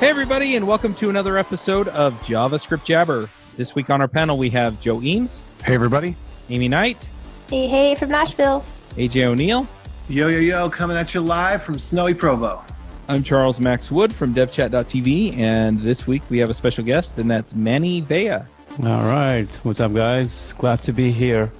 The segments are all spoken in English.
Hey, everybody, and welcome to another episode of JavaScript Jabber. This week on our panel, we have Joe Eames. Hey, everybody. Aimee Knight. Hey, from Nashville. AJ O'Neill. Yo, coming at you live from snowy Provo. I'm Charles Max Wood from DevChat.tv, and this week we have a special guest, and that's Mani Vaya. All right. What's up, guys? Glad to be here.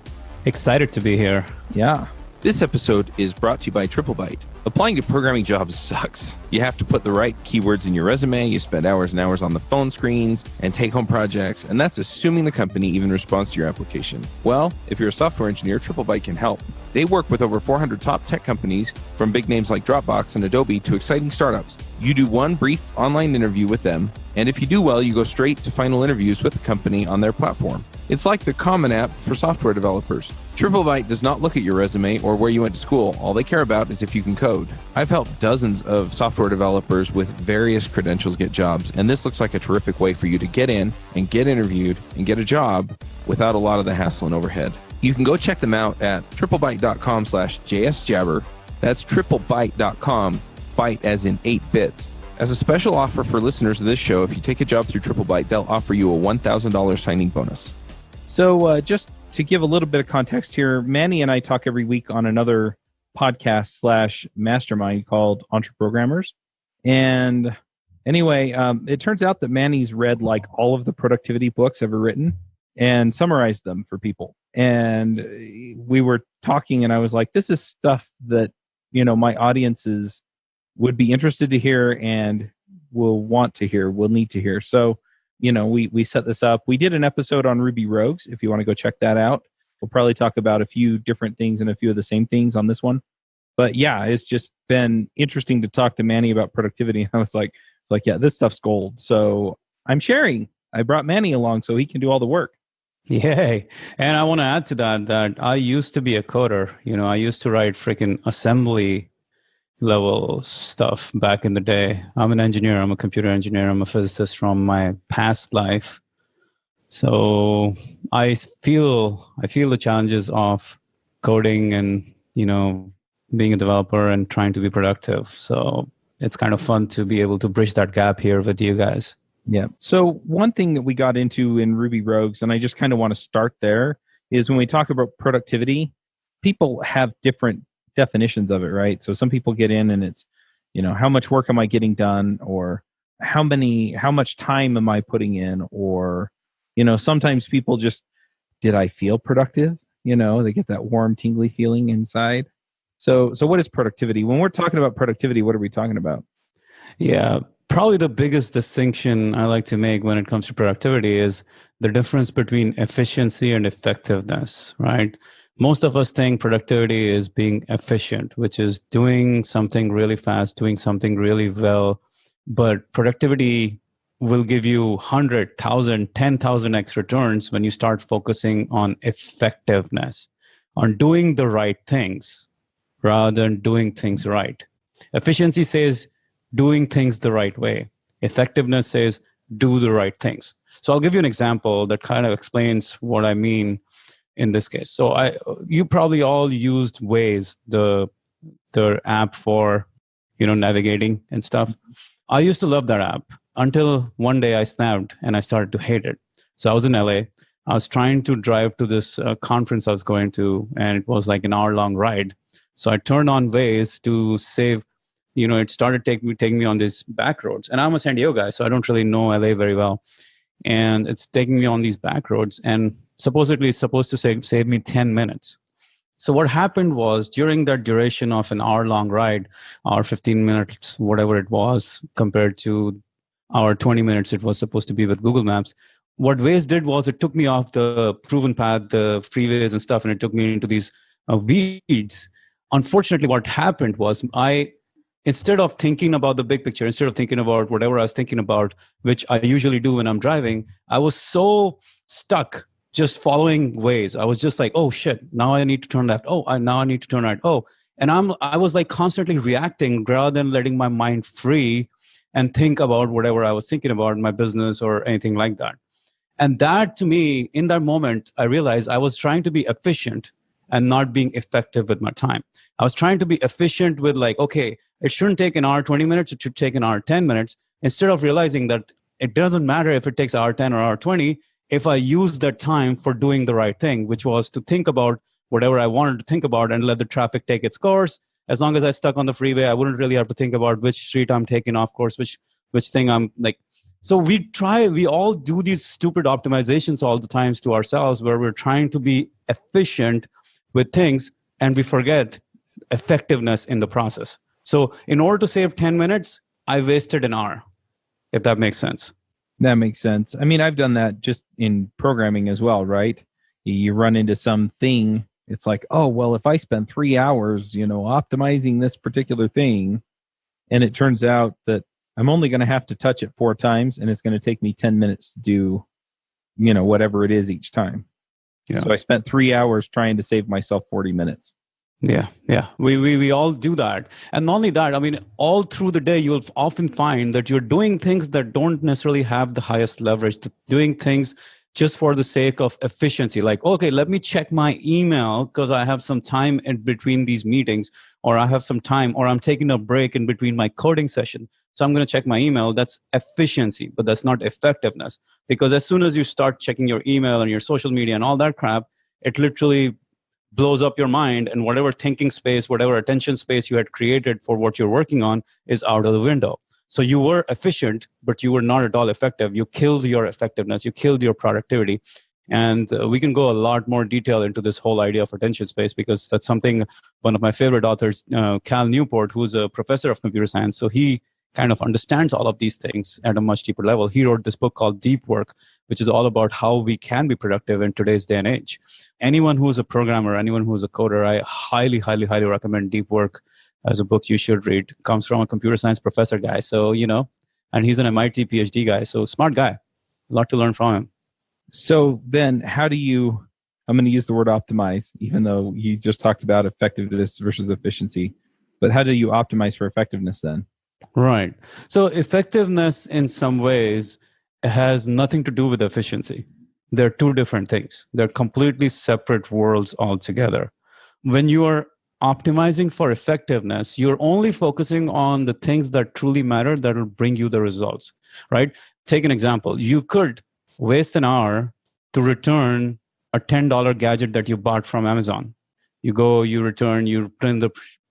Excited to be here. Yeah. This episode is brought to you by Triplebyte. Applying to programming jobs sucks. You have to put the right keywords in your resume, you spend hours and hours on the phone screens and take-home projects, and that's assuming the company even responds to your application. Well, if you're a software engineer, Triplebyte can help. They work with over 400 top tech companies, from big names like Dropbox and Adobe to exciting startups. You do one brief online interview with them, and if you do well, you go straight to final interviews with the company on their platform. It's like the common app for software developers. Triplebyte does not look at your resume or where you went to school. All they care about is if you can code. I've helped dozens of software developers with various credentials get jobs, and this looks like a terrific way for you to get in and get interviewed and get a job without a lot of the hassle and overhead. You can go check them out at triplebyte.com/JSJabber. That's triplebyte.com, byte as in 8 bits. As a special offer for listeners of this show, if you take a job through Triplebyte, they'll offer you a $1,000 signing bonus. So just to give a little bit of context here, Manny and I talk every week on another podcast / mastermind called Entreprogrammers. And anyway, it turns out that Manny's read like all of the productivity books ever written and summarized them for people. And we were talking and I was like, this is stuff that, you know, my audiences would be interested to hear and will want to hear, will need to hear. So, you know, we set this up. We did an episode on Ruby Rogues. If you want to go check that out, we'll probably talk about a few different things and a few of the same things on this one. But yeah, it's just been interesting to talk to Manny about productivity. I was like, yeah, this stuff's gold. So I'm sharing. I brought Manny along so he can do all the work. Yay. And I want to add to that I used to be a coder. You know, I used to write freaking assembly level stuff back in the day. I'm an engineer. I'm a computer engineer. I'm a physicist from my past life. So I feel the challenges of coding and, you know, being a developer and trying to be productive. So it's kind of fun to be able to bridge that gap here with you guys. Yeah. So one thing that we got into in Ruby Rogues, and I just kind of want to start there, is when we talk about productivity, people have different definitions of it, right? So some people get in and it's, you know, how much work am I getting done, or how much time am I putting in, or, you know, sometimes people just, did I feel productive? You know, they get that warm, tingly feeling inside. So what is productivity? When we're talking about productivity, what are we talking about? Yeah, probably the biggest distinction I like to make when it comes to productivity is the difference between efficiency and effectiveness, right? Most of us think productivity is being efficient, which is doing something really fast, doing something really well. But productivity will give you 100,000, 10,000x returns when you start focusing on effectiveness, on doing the right things rather than doing things right. Efficiency says doing things the right way. Effectiveness says do the right things. So I'll give you an example that kind of explains what I mean in this case. So you probably all used Waze, the app for, you know, navigating and stuff. I used to love that app until one day I snapped and I started to hate it. So I was in LA. I was trying to drive to this conference I was going to, and it was like an hour-long ride. So I turned on Waze to save, you know, it started taking me on these back roads. And I'm a San Diego guy, so I don't really know LA very well. And it's taking me on these back roads, and supposedly it's supposed to save me 10 minutes. So what happened was, during that duration of an hour-long ride, or 15 minutes, whatever it was, compared to our 20 minutes it was supposed to be with Google Maps, what Waze did was it took me off the proven path, the freeways and stuff, and it took me into these weeds. Unfortunately, what happened was instead of thinking about the big picture, instead of thinking about whatever I was thinking about, which I usually do when I'm driving, I was so stuck just following Waze. I was just like, oh shit, now I need to turn left. Oh, now I need to turn right. Oh, and I was like constantly reacting rather than letting my mind free and think about whatever I was thinking about in my business or anything like that. And that, to me, in that moment, I realized I was trying to be efficient and not being effective with my time. I was trying to be efficient with like, okay, it shouldn't take an hour, 20 minutes. It should take an hour, 10 minutes. instead of realizing that it doesn't matter if it takes hour 10 or hour 20, if I use that time for doing the right thing, which was to think about whatever I wanted to think about and let the traffic take its course. As long as I stuck on the freeway, I wouldn't really have to think about which street I'm taking off course, which thing I'm like. So we all do these stupid optimizations all the times to ourselves where we're trying to be efficient with things and we forget effectiveness in the process. So in order to save 10 minutes, I wasted an hour, if that makes sense. That makes sense. I mean, I've done that just in programming as well, right? You run into something, it's like, oh, well, if I spend 3 hours, optimizing this particular thing, and it turns out that I'm only going to have to touch it 4 times, and it's going to take me 10 minutes to do, whatever it is each time. Yeah. So I spent 3 hours trying to save myself 40 minutes. Yeah. We all do that. And not only that, I mean, all through the day, you'll often find that you're doing things that don't necessarily have the highest leverage, doing things just for the sake of efficiency. Like, okay, let me check my email because I have some time in between these meetings, or I have some time, or I'm taking a break in between my coding session. So I'm going to check my email. That's efficiency, but that's not effectiveness. Because as soon as you start checking your email and your social media and all that crap, it literally blows up your mind, and whatever thinking space, whatever attention space you had created for what you're working on is out of the window. So you were efficient, but you were not at all effective. You killed your effectiveness. You killed your productivity. And we can go a lot more detail into this whole idea of attention space, because that's something one of my favorite authors, Cal Newport, who's a professor of computer science. So he kind of understands all of these things at a much deeper level. He wrote this book called Deep Work, which is all about how we can be productive in today's day and age. Anyone who's a programmer, anyone who's a coder, I highly, highly, highly recommend Deep Work as a book you should read. It comes from a computer science professor guy. So, and he's an MIT PhD guy. So smart guy, a lot to learn from him. So then how do you, I'm going to use the word optimize, even though you just talked about effectiveness versus efficiency, but how do you optimize for effectiveness then? Right. So effectiveness in some ways has nothing to do with efficiency. They're two different things. They're completely separate worlds altogether. When you are optimizing for effectiveness, you're only focusing on the things that truly matter, that will bring you the results, right? Take an example. You could waste an hour to return a $10 gadget that you bought from Amazon. You go, you return, you print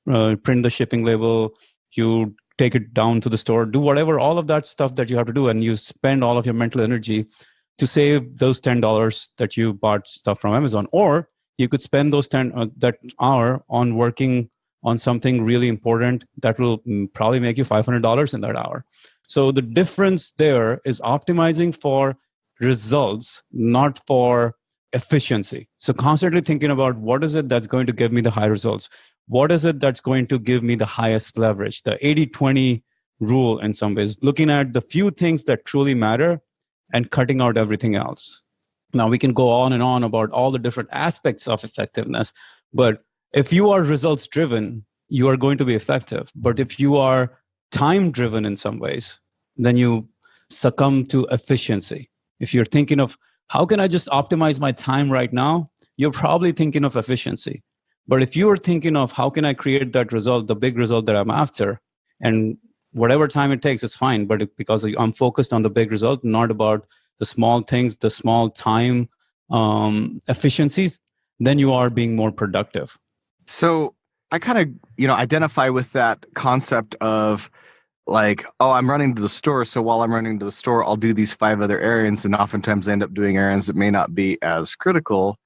the shipping label, you take it down to the store, do whatever, all of that stuff that you have to do, and you spend all of your mental energy to save those $10 that you bought stuff from Amazon. Or you could spend that hour on working on something really important that will probably make you $500 in that hour. So the difference there is optimizing for results, not for efficiency. So constantly thinking about what is it that's going to give me the high results? What is it that's going to give me the highest leverage? The 80-20 rule in some ways, looking at the few things that truly matter and cutting out everything else. Now, we can go on and on about all the different aspects of effectiveness, but if you are results driven, you are going to be effective. But if you are time driven in some ways, then you succumb to efficiency. If you're thinking of how can I just optimize my time right now, you're probably thinking of efficiency. But if you are thinking of how can I create that result, the big result that I'm after, and whatever time it takes, it's fine. But because I'm focused on the big result, not about the small things, the small time efficiencies, then you are being more productive. So I kind of, identify with that concept of like, oh, I'm running to the store. So while I'm running to the store, I'll do these 5 other errands, and oftentimes I end up doing errands that may not be as critical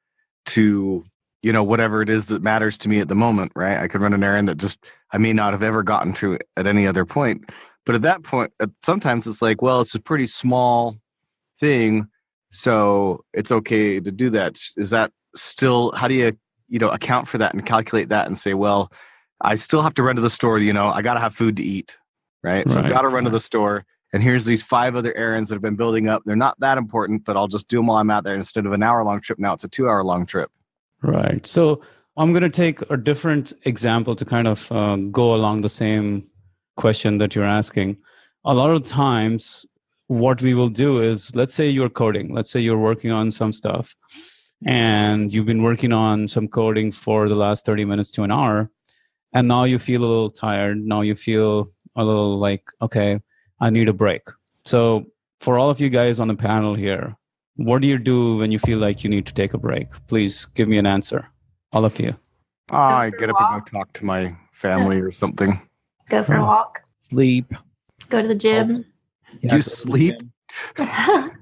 to, whatever it is that matters to me at the moment, right? I could run an errand that I may not have ever gotten to at any other point. But at that point, sometimes it's like, well, it's a pretty small thing, so it's okay to do that. Is that still, how do you, account for that and calculate that and say, well, I still have to run to the store, I got to have food to eat, right? So I've got to run to the store, and here's these 5 other errands that have been building up. They're not that important, but I'll just do them while I'm out there. Instead of an hour-long trip, now it's a 2-hour-long trip. Right. So I'm going to take a different example to kind of go along the same question that you're asking. A lot of times, what we will do is, let's say you're coding. Let's say you're working on some stuff, and you've been working on some coding for the last 30 minutes to an hour, and now you feel a little tired. Now you feel a little like, okay, I need a break. So for all of you guys on the panel here, what do you do when you feel like you need to take a break? Please give me an answer. All of you. I get up and go talk to my family or something. Go for a walk. Sleep. Go to the gym. Yeah, Do you sleep?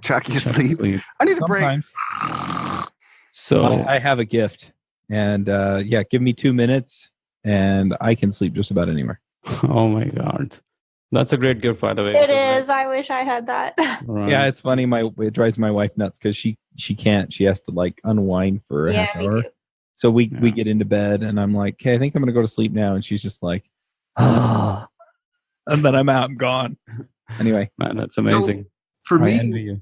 Chuck, you sleep? I need a break. Sometimes. So I have a gift. And give me 2 minutes and I can sleep just about anywhere. oh my God. That's a great gift, by the way. It is. I wish I had that. Right. Yeah, it's funny. It drives my wife nuts because she can't. She has to like unwind for a half me hour. too. So we get into bed and I'm like, okay, I think I'm going to go to sleep now. And she's just like, ah. And then I'm out and gone. Anyway. Man, that's amazing. So for I me, envy you.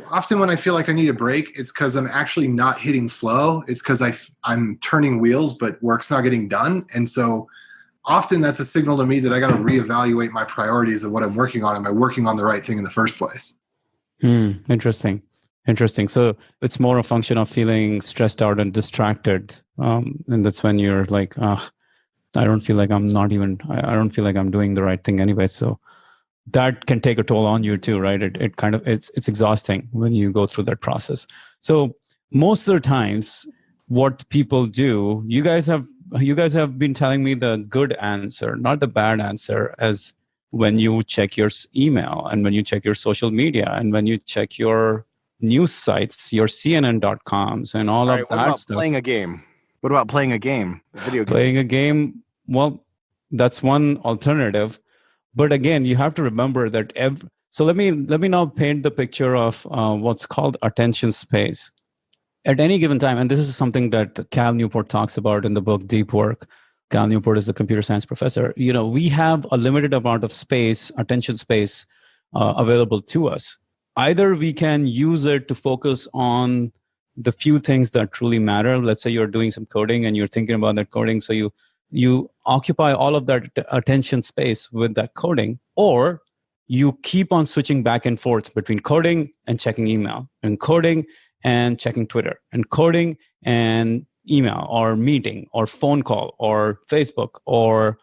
often when I feel like I need a break, it's because I'm actually not hitting flow. It's because I'm turning wheels, but work's not getting done. And so often that's a signal to me that I got to reevaluate my priorities of what I'm working on. Am I working on the right thing in the first place? Interesting. So it's more a function of feeling stressed out and distracted. And that's when you're like, I don't feel like I don't feel like I'm doing the right thing anyway. So that can take a toll on you too, right? It's exhausting when you go through that process. So most of the times what people do, you guys have been telling me the good answer, not the bad answer, as when you check your email and when you check your social media and when you check your news sites, your CNN.coms and all of What that about stuff. playing a game? What about playing a game? A video game? Playing a game, well, that's one alternative. But again, you have to remember that so let me now paint the picture of what's called attention space. At any given time, and this is something that Cal Newport talks about in the book Deep Work. Cal Newport is a computer science professor. We have a limited amount of space, attention space, available to us. Either we can use it to focus on the few things that truly matter. Let's say you're doing some coding and you're thinking about that coding, so you occupy all of that attention space with that coding, or you keep on switching back and forth between coding and checking email, and coding and checking Twitter, and coding and email or meeting or phone call or Facebook or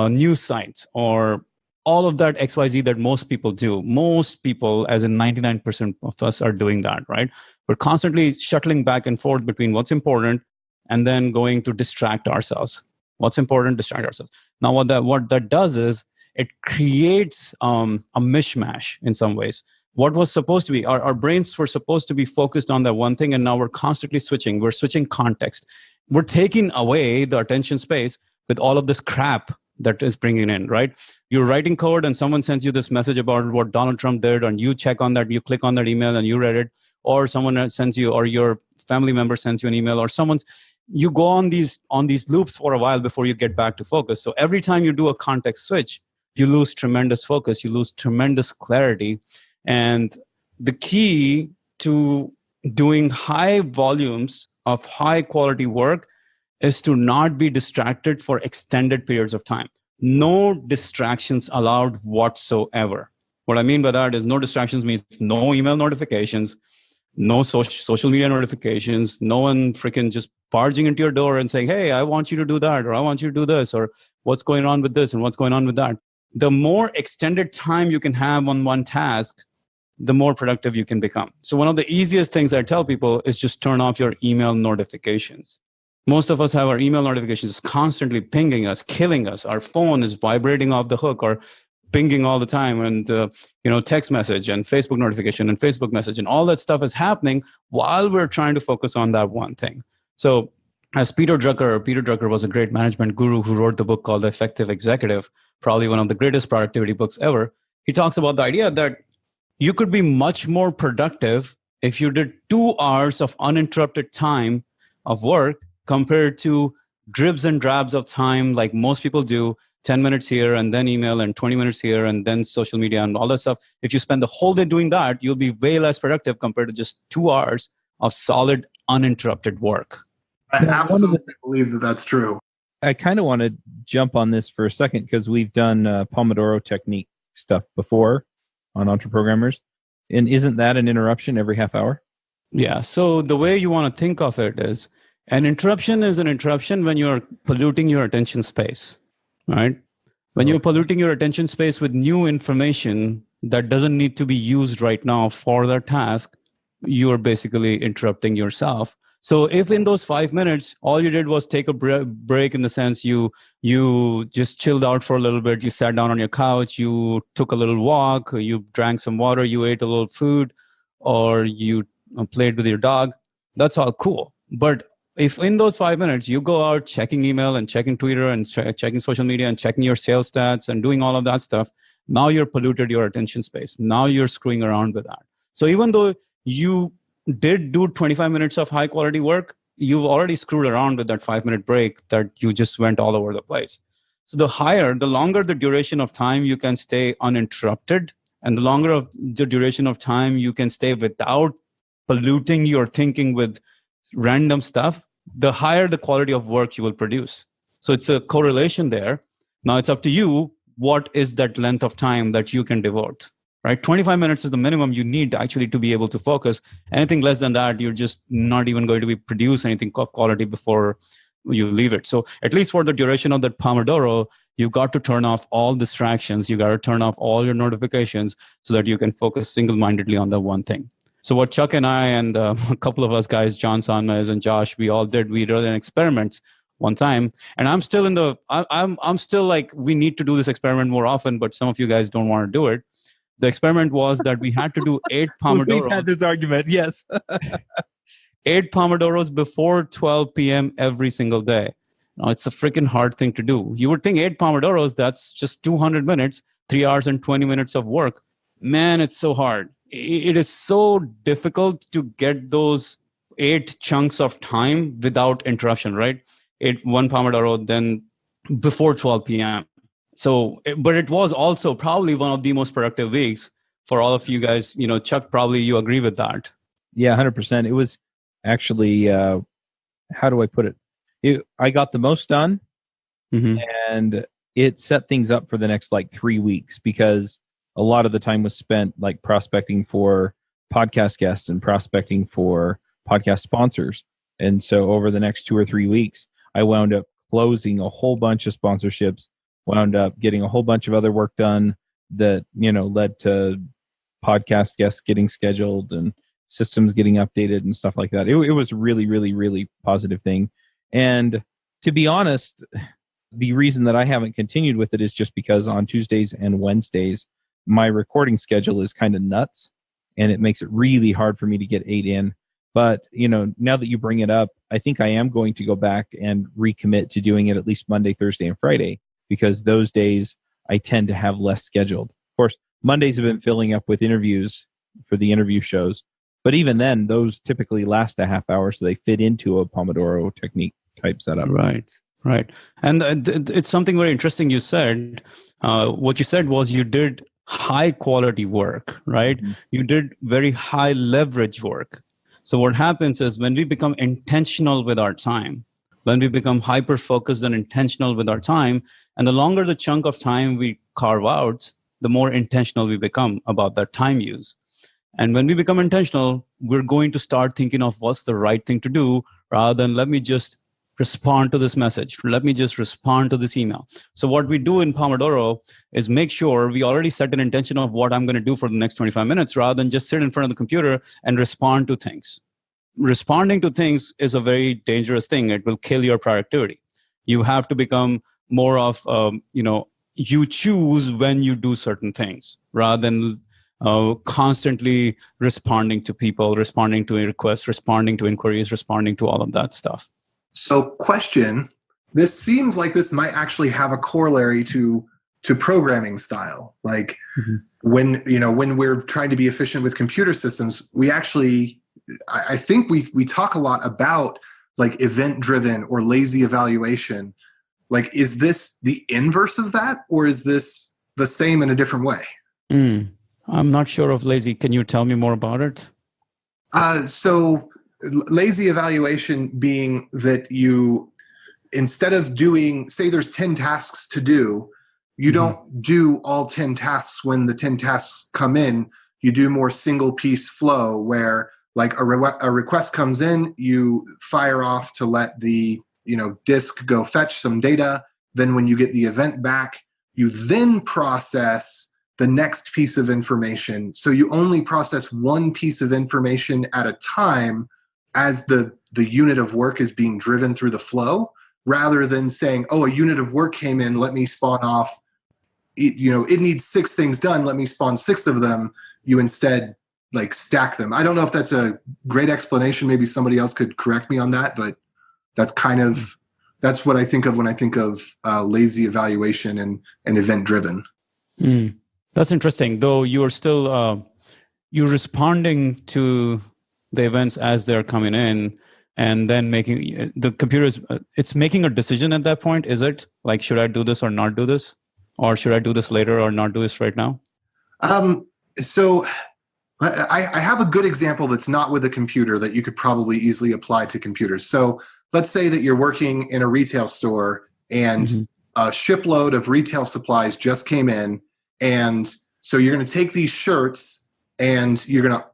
news sites or all of that XYZ that most people do. Most people, as in 99% of us, are doing that, right? We're constantly shuttling back and forth between what's important and then going to distract ourselves. What's important, distract ourselves. Now, what that does is it creates a mishmash in some ways. What was supposed to be, our brains were supposed to be focused on that one thing, and now we're constantly switching. We're switching context. We're taking away the attention space with all of this crap that is bringing in, right? You're writing code and someone sends you this message about what Donald Trump did, and you check on that, you click on that email and you read it, or someone else sends you, or your family member sends you an email, or you go on these loops for a while before you get back to focus. So every time you do a context switch, you lose tremendous focus, you lose tremendous clarity. And the key to doing high volumes of high quality work is to not be distracted for extended periods of time. No distractions allowed whatsoever. What I mean by that is no distractions means no email notifications, no social media notifications, no one freaking just barging into your door and saying, hey, I want you to do that, or I want you to do this, or what's going on with this and what's going on with that. The more extended time you can have on one task, the more productive you can become. So one of the easiest things I tell people is just turn off your email notifications. Most of us have our email notifications constantly pinging us, killing us. Our phone is vibrating off the hook or pinging all the time, and text message and Facebook notification and Facebook message and all that stuff is happening while we're trying to focus on that one thing. So as Peter Drucker was a great management guru who wrote the book called The Effective Executive, probably one of the greatest productivity books ever. He talks about the idea that you could be much more productive if you did 2 hours of uninterrupted time of work compared to dribs and drabs of time like most people do, 10 minutes here and then email and 20 minutes here and then social media and all that stuff. If you spend the whole day doing that, you'll be way less productive compared to just 2 hours of solid uninterrupted work. I absolutely believe that that's true. I kind of want to jump on this for a second because we've done Pomodoro technique stuff before on Entre Programmers. And isn't that an interruption every half hour? Yeah. So the way you want to think of it is an interruption is an interruption when you're polluting your attention space, right? When you're polluting your attention space with new information that doesn't need to be used right now for that task, you're basically interrupting yourself. So if in those 5 minutes, all you did was take a break in the sense you just chilled out for a little bit, you sat down on your couch, you took a little walk, you drank some water, you ate a little food, or you played with your dog, that's all cool. But if in those 5 minutes you go out checking email and checking Twitter and checking social media and checking your sales stats and doing all of that stuff, now you're polluted your attention space. Now you're screwing around with that. So even though you did do 25 minutes of high quality work, you've already screwed around with that 5-minute break that you just went all over the place. So the longer the duration of time you can stay uninterrupted, and the longer of the duration of time you can stay without polluting your thinking with random stuff, the higher the quality of work you will produce. So it's a correlation there. Now it's up to you, what is that length of time that you can devote? Right, 25 minutes is the minimum you need actually to be able to focus. Anything less than that, you're just not even going to be produce anything of quality before you leave it. So at least for the duration of that Pomodoro, you've got to turn off all distractions. You got to turn off all your notifications so that you can focus single-mindedly on the one thing. So what Chuck and I and a couple of us guys, John Sonmez and Josh, we all did. We did an experiment one time, and I'm still I'm still like, we need to do this experiment more often, but some of you guys don't want to do it. The experiment was that we had to do 8 Pomodoros. We've had this argument, yes. 8 Pomodoros before 12 p.m. every single day. Now, it's a freaking hard thing to do. You would think 8 Pomodoros, that's just 200 minutes, 3 hours and 20 minutes of work. Man, it's so hard. It is so difficult to get those 8 chunks of time without interruption, right? 1 Pomodoro, then before 12 p.m. So, but it was also probably one of the most productive weeks for all of you guys. You know, Chuck, probably you agree with that. Yeah, 100%. It was actually, how do I put it? I got the most done, and it set things up for the next like 3 weeks, because a lot of the time was spent like prospecting for podcast guests and prospecting for podcast sponsors. And so over the next 2 or 3 weeks, I wound up closing a whole bunch of sponsorships, wound up getting a whole bunch of other work done that, you know, led to podcast guests getting scheduled and systems getting updated and stuff like that. It was really, really, really positive thing. And to be honest, the reason that I haven't continued with it is just because on Tuesdays and Wednesdays, my recording schedule is kind of nuts, and it makes it really hard for me to get 8 in. But, you know, now that you bring it up, I think I am going to go back and recommit to doing it at least Monday, Thursday, and Friday, because those days I tend to have less scheduled. Of course, Mondays have been filling up with interviews for the interview shows, but even then, those typically last a half hour, so they fit into a Pomodoro technique type setup. Right. And it's something very interesting you said. What you said was you did high quality work, right? Mm-hmm. You did very high leverage work. So what happens is when we become intentional with our time, when we become hyper-focused and intentional with our time, and the longer the chunk of time we carve out, the more intentional we become about that time use. And when we become intentional, we're going to start thinking of what's the right thing to do, rather than let me just respond to this message. Let me just respond to this email. So what we do in Pomodoro is make sure we already set an intention of what I'm going to do for the next 25 minutes, rather than just sit in front of the computer and respond to things. Responding to things is a very dangerous thing. It will kill your productivity. You have to become more of, you choose when you do certain things, rather than constantly responding to people, responding to requests, responding to inquiries, responding to all of that stuff. So question, this seems like this might actually have a corollary to programming style. Like when we're trying to be efficient with computer systems, we actually, I think we talk a lot about like event-driven or lazy evaluation. Like, is this the inverse of that, or is this the same in a different way? I'm not sure of lazy. Can you tell me more about it? So lazy evaluation being that you, instead of doing, say there's 10 tasks to do, you don't do all 10 tasks when the 10 tasks come in. You do more single piece flow where like a request comes in, you fire off to let the disk go fetch some data. Then when you get the event back, you then process the next piece of information. So you only process one piece of information at a time as the unit of work is being driven through the flow, rather than saying, oh, a unit of work came in, let me spawn off, it needs 6 things done, let me spawn 6 of them. You instead like stack them. I don't know if that's a great explanation. Maybe somebody else could correct me on that, but that's what I think of when I think of lazy evaluation and event driven. That's interesting. Though you are still you're responding to the events as they're coming in, and then making the computer it's making a decision at that point. Is it like, should I do this or not do this, or should I do this later or not do this right now? So I have a good example that's not with a computer that you could probably easily apply to computers. So let's say that you're working in a retail store and a shipload of retail supplies just came in. And so you're going to take these shirts and you're going to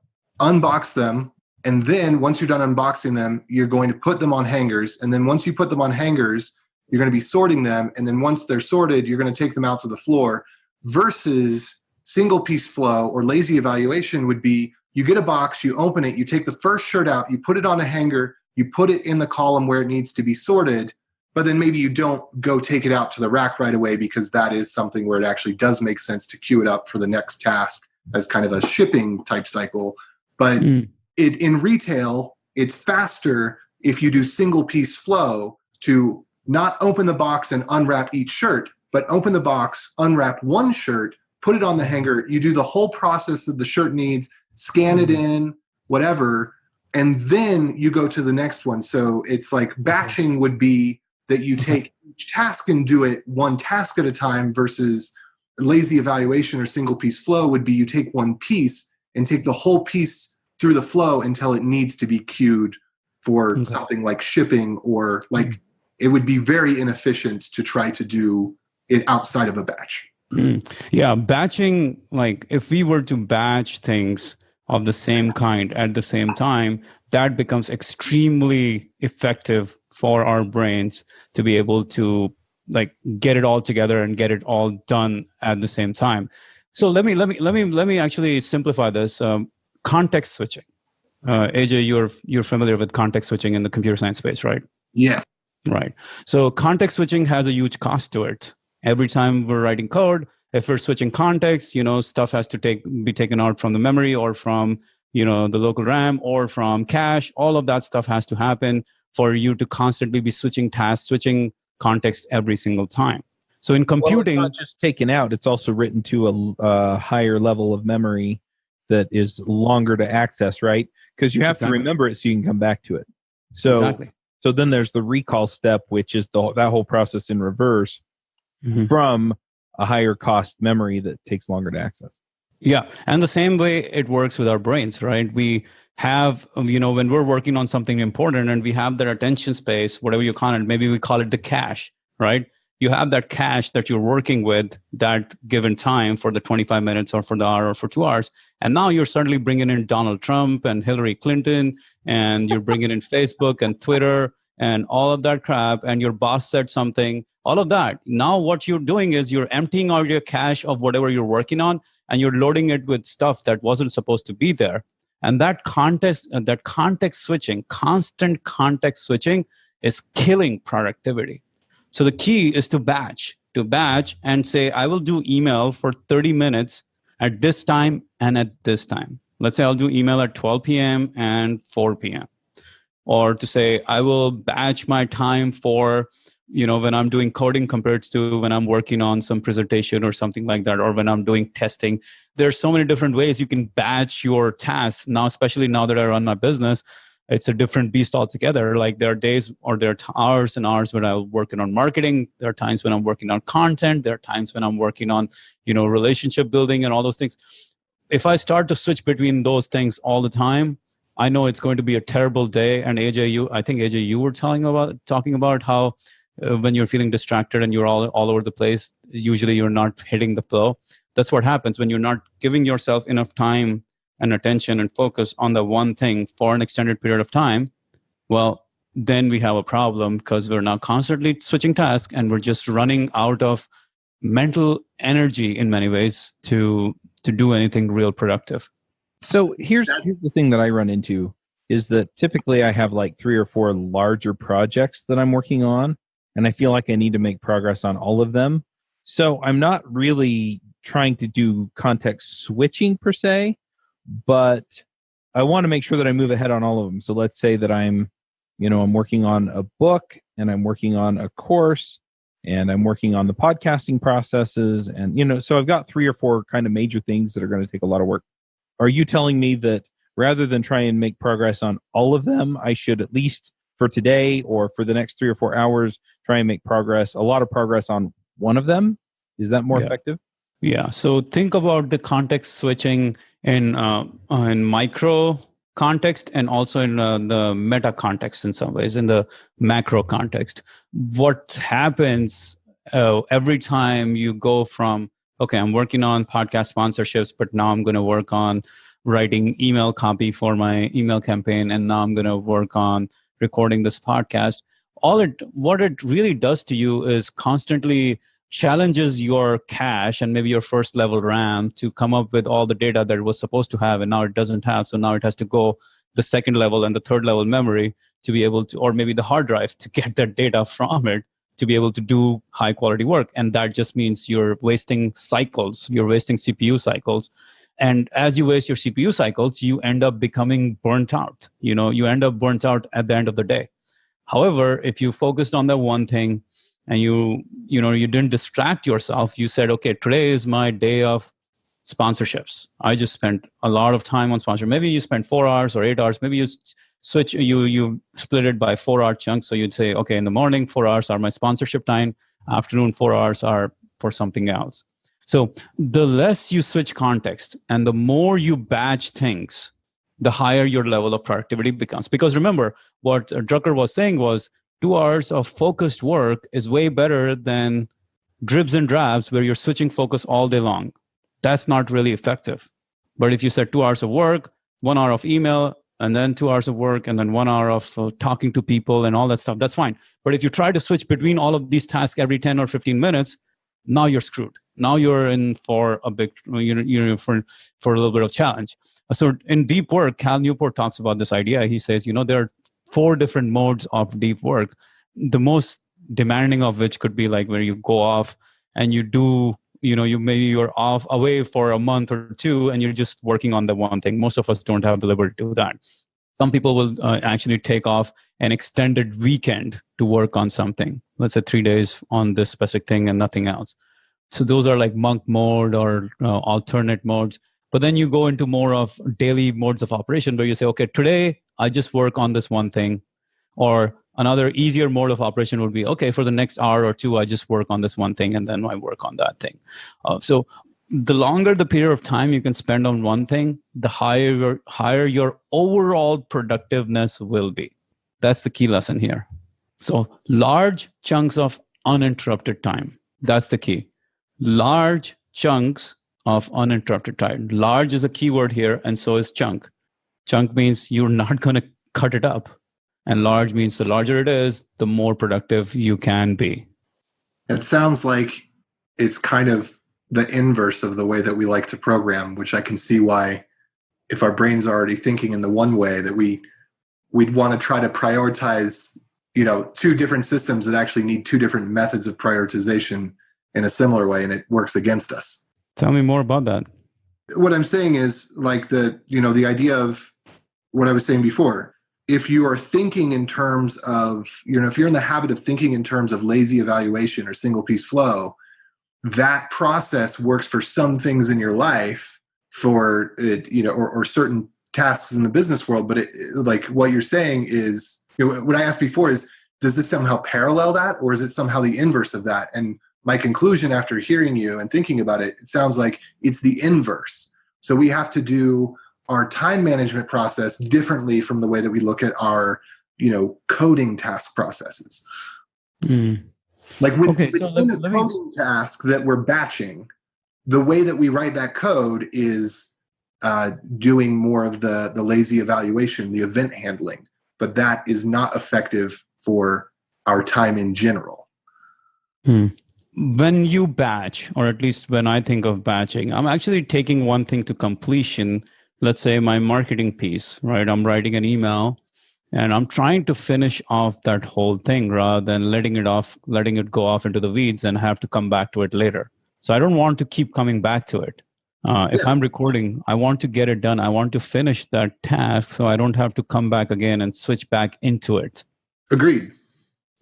unbox them. And then once you're done unboxing them, you're going to put them on hangers. And then once you put them on hangers, you're going to be sorting them. And then once they're sorted, you're going to take them out to the floor. Versus single piece flow or lazy evaluation would be, you get a box, you open it, you take the first shirt out, you put it on a hanger, you put it in the column where it needs to be sorted, but then maybe you don't go take it out to the rack right away, because that is something where it actually does make sense to queue it up for the next task as kind of a shipping type cycle. But in retail, it's faster if you do single piece flow to not open the box and unwrap each shirt, but open the box, unwrap one shirt, put it on the hanger. You do the whole process that the shirt needs, scan it in, whatever, and then you go to the next one. So it's like batching would be that you take each task and do it one task at a time, versus lazy evaluation or single piece flow would be you take one piece and take the whole piece through the flow until it needs to be queued for something like shipping, or like it would be very inefficient to try to do it outside of a batch. Yeah, batching, like if we were to batch things of the same kind at the same time, that becomes extremely effective for our brains to be able to like get it all together and get it all done at the same time. So let me actually simplify this. Context switching. AJ, you're familiar with context switching in the computer science space, right? Yes. Right. So context switching has a huge cost to it. Every time we're writing code, if we're switching context, stuff has to be taken out from the memory or from, the local RAM or from cache. All of that stuff has to happen for you to constantly be switching tasks, switching context every single time. So in computing, it's not just taken out, it's also written to a higher level of memory that is longer to access, right? Because you have to remember it so you can come back to it. So, so then there's the recall step, which is that whole process in reverse from a higher cost memory that takes longer to access. Yeah. And the same way it works with our brains, right? We have, when we're working on something important and we have that attention space, whatever you call it, maybe we call it the cache, right? You have that cache that you're working with that given time for the 25 minutes or for the hour or for 2 hours. And now you're suddenly bringing in Donald Trump and Hillary Clinton, and you're bringing in Facebook and Twitter and all of that crap. And your boss said something, all of that. Now what you're doing is you're emptying out your cache of whatever you're working on, and you're loading it with stuff that wasn't supposed to be there. And that context switching, constant context switching is killing productivity. So the key is to batch and say, I will do email for 30 minutes at this time and at this time. Let's say I'll do email at 12 p.m. and 4 p.m. Or to say, I will batch my time for, when I'm doing coding compared to when I'm working on some presentation or something like that, or when I'm doing testing. There's so many different ways you can batch your tasks. Now, especially now that I run my business, it's a different beast altogether. Like there are days or there are hours and hours when I'm working on marketing. There are times when I'm working on content. There are times when I'm working on, relationship building and all those things. If I start to switch between those things all the time, I know it's going to be a terrible day. And I think you were talking about how when you're feeling distracted and you're all over the place, usually you're not hitting the flow. That's what happens when you're not giving yourself enough time and attention and focus on the one thing for an extended period of time. Well, then we have a problem, because we're now constantly switching tasks and we're just running out of mental energy in many ways to do anything real productive. So here's the thing that I run into is that typically I have like 3 or 4 larger projects that I'm working on, and I feel like I need to make progress on all of them. So I'm not really trying to do context switching per se, but I want to make sure that I move ahead on all of them. So let's say that I'm working on a book, and I'm working on a course, and I'm working on the podcasting processes, and so I've got 3 or 4 kind of major things that are going to take a lot of work. Are you telling me that rather than try and make progress on all of them, I should at least for today or for the next 3 or 4 hours try and make a lot of progress on one of them? Is that more effective? Yeah. So think about the context switching in micro context and also in the meta context in some ways, in the macro context. What happens every time you go from, okay, I'm working on podcast sponsorships, but now I'm going to work on writing email copy for my email campaign, and now I'm going to work on recording this podcast. What it really does to you is constantly challenges your cache and maybe your first level RAM to come up with all the data that it was supposed to have, and now it doesn't have. So now it has to go the second level and the third level memory to be able to, or maybe the hard drive to get that data from it to be able to do high quality work. And that just means you're wasting cycles, you're wasting CPU cycles. And as you waste your CPU cycles, you end up becoming burnt out. You end up burnt out at the end of the day. However, if you focused on that one thing, and you didn't distract yourself, you said, okay, today is my day of sponsorships. I just spent a lot of time on sponsor. Maybe you spent 4 hours or 8 hours. Maybe you split it by 4-hour chunks. So you'd say, okay, in the morning, 4 hours are my sponsorship time. Afternoon, 4 hours are for something else. So the less you switch context and the more you batch things, the higher your level of productivity becomes. Because remember, what Drucker was saying was, 2 hours of focused work is way better than dribs and drabs where you're switching focus all day long. That's not really effective. But if you said 2 hours of work, 1 hour of email, and then 2 hours of work, and then 1 hour of talking to people and all that stuff, that's fine. But if you try to switch between all of these tasks every 10 or 15 minutes, now you're screwed. Now you're in for a big, for a little bit of challenge. So in deep work, Cal Newport talks about this idea. He says, there are 4 different modes of deep work, the most demanding of which could be like where you go off and you do, you're off away for a month or 2 and you're just working on the one thing. Most of us don't have the liberty to do that. Some people will actually take off an extended weekend to work on something. Let's say 3 days on this specific thing and nothing else. So those are like monk mode or alternate modes. But then you go into more of daily modes of operation where you say, okay, today I just work on this one thing. Or another easier mode of operation would be, okay, for the next hour or 2, I just work on this one thing and then I work on that thing. So the longer the period of time you can spend on one thing, the higher your overall productiveness will be. That's the key lesson here. So large chunks of uninterrupted time. That's the key. Large chunks of uninterrupted time. Large is a keyword here, and so is chunk. Chunk means you're not going to cut it up. And large means the larger it is, the more productive you can be. It sounds like it's kind of the inverse of the way that we like to program, which I can see why, if our brains are already thinking in the one way, that we'd want to try to prioritize, 2 different systems that actually need 2 different methods of prioritization in a similar way, and it works against us. Tell me more about that. What I'm saying is like the idea of what I was saying before. If you are thinking in terms of, if you're in the habit of thinking in terms of lazy evaluation or single piece flow, that process works for some things in your life for it, or certain tasks in the business world. But like what you're saying is, what I asked before is, does this somehow parallel that, or is it somehow the inverse of that? And my conclusion after hearing you and thinking about it, it sounds like it's the inverse. So we have to do our time management process differently from the way that we look at our, coding task processes. Like within a coding task that we're batching, the way that we write that code is doing more of the lazy evaluation, the event handling, but that is not effective for our time in general. when you batch, or at least when I think of batching, I'm actually taking one thing to completion. Let's say my marketing piece, right? I'm writing an email and I'm trying to finish off that whole thing rather than letting it go off into the weeds and have to come back to it later. So I don't want to keep coming back to it. If I'm recording, I want to get it done. I want to finish that task so I don't have to come back again and switch back into it. Agreed.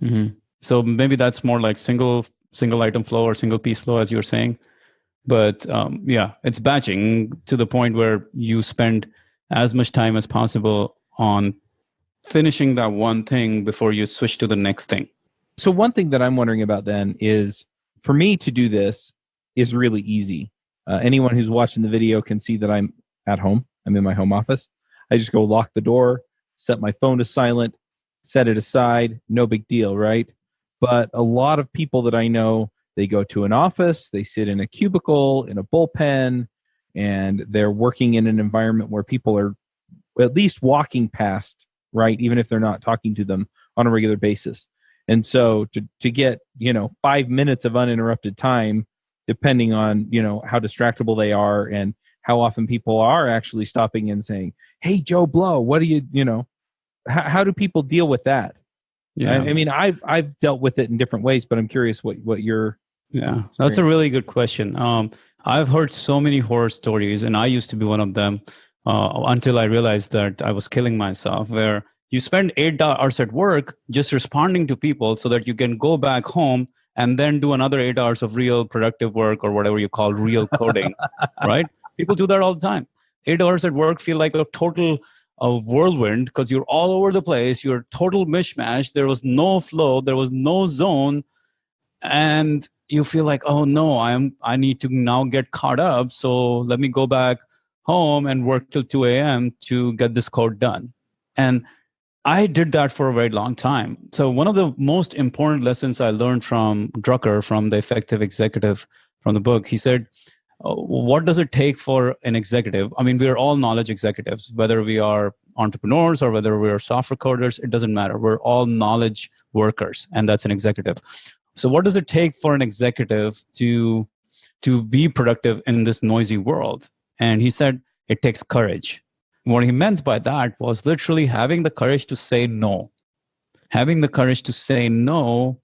Mm-hmm. So maybe that's more like single item flow or single piece flow, as you were saying. But it's batching to the point where you spend as much time as possible on finishing that one thing before you switch to the next thing. So one thing that I'm wondering about then is, for me to do this is really easy. Anyone who's watching the video can see that I'm at home. I'm in my home office. I just go lock the door, set my phone to silent, set it aside. No big deal, right? But a lot of people that I know, they go to an office, they sit in a cubicle, in a bullpen, and they're working in an environment where people are at least walking past, right? Even if they're not talking to them on a regular basis. And so to get, 5 minutes of uninterrupted time, depending on, how distractible they are and how often people are actually stopping and saying, "Hey, Joe Blow, what do you, how do people deal with that?" Yeah. I mean, I've dealt with it in different ways, but I'm curious what your... Yeah, that's a really good question. I've heard so many horror stories, and I used to be one of them until I realized that I was killing myself, where you spend 8 hours at work just responding to people so that you can go back home and then do another 8 hours of real productive work, or whatever you call real coding, right? People do that all the time. 8 hours at work feel like a total whirlwind because you're all over the place. You're total mishmash. There was no flow. There was no zone. And you feel like, oh no, I need to now get caught up. So let me go back home and work till 2 a.m. to get this code done. And I did that for a very long time. So one of the most important lessons I learned from Drucker, from the Effective Executive, from the book, he said, what does it take for an executive? I mean, we are all knowledge executives, whether we are entrepreneurs or whether we are software coders, it doesn't matter. We're all knowledge workers, and that's an executive. So what does it take for an executive to be productive in this noisy world? And he said, it takes courage. What he meant by that was literally having the courage to say no. Having the courage to say no,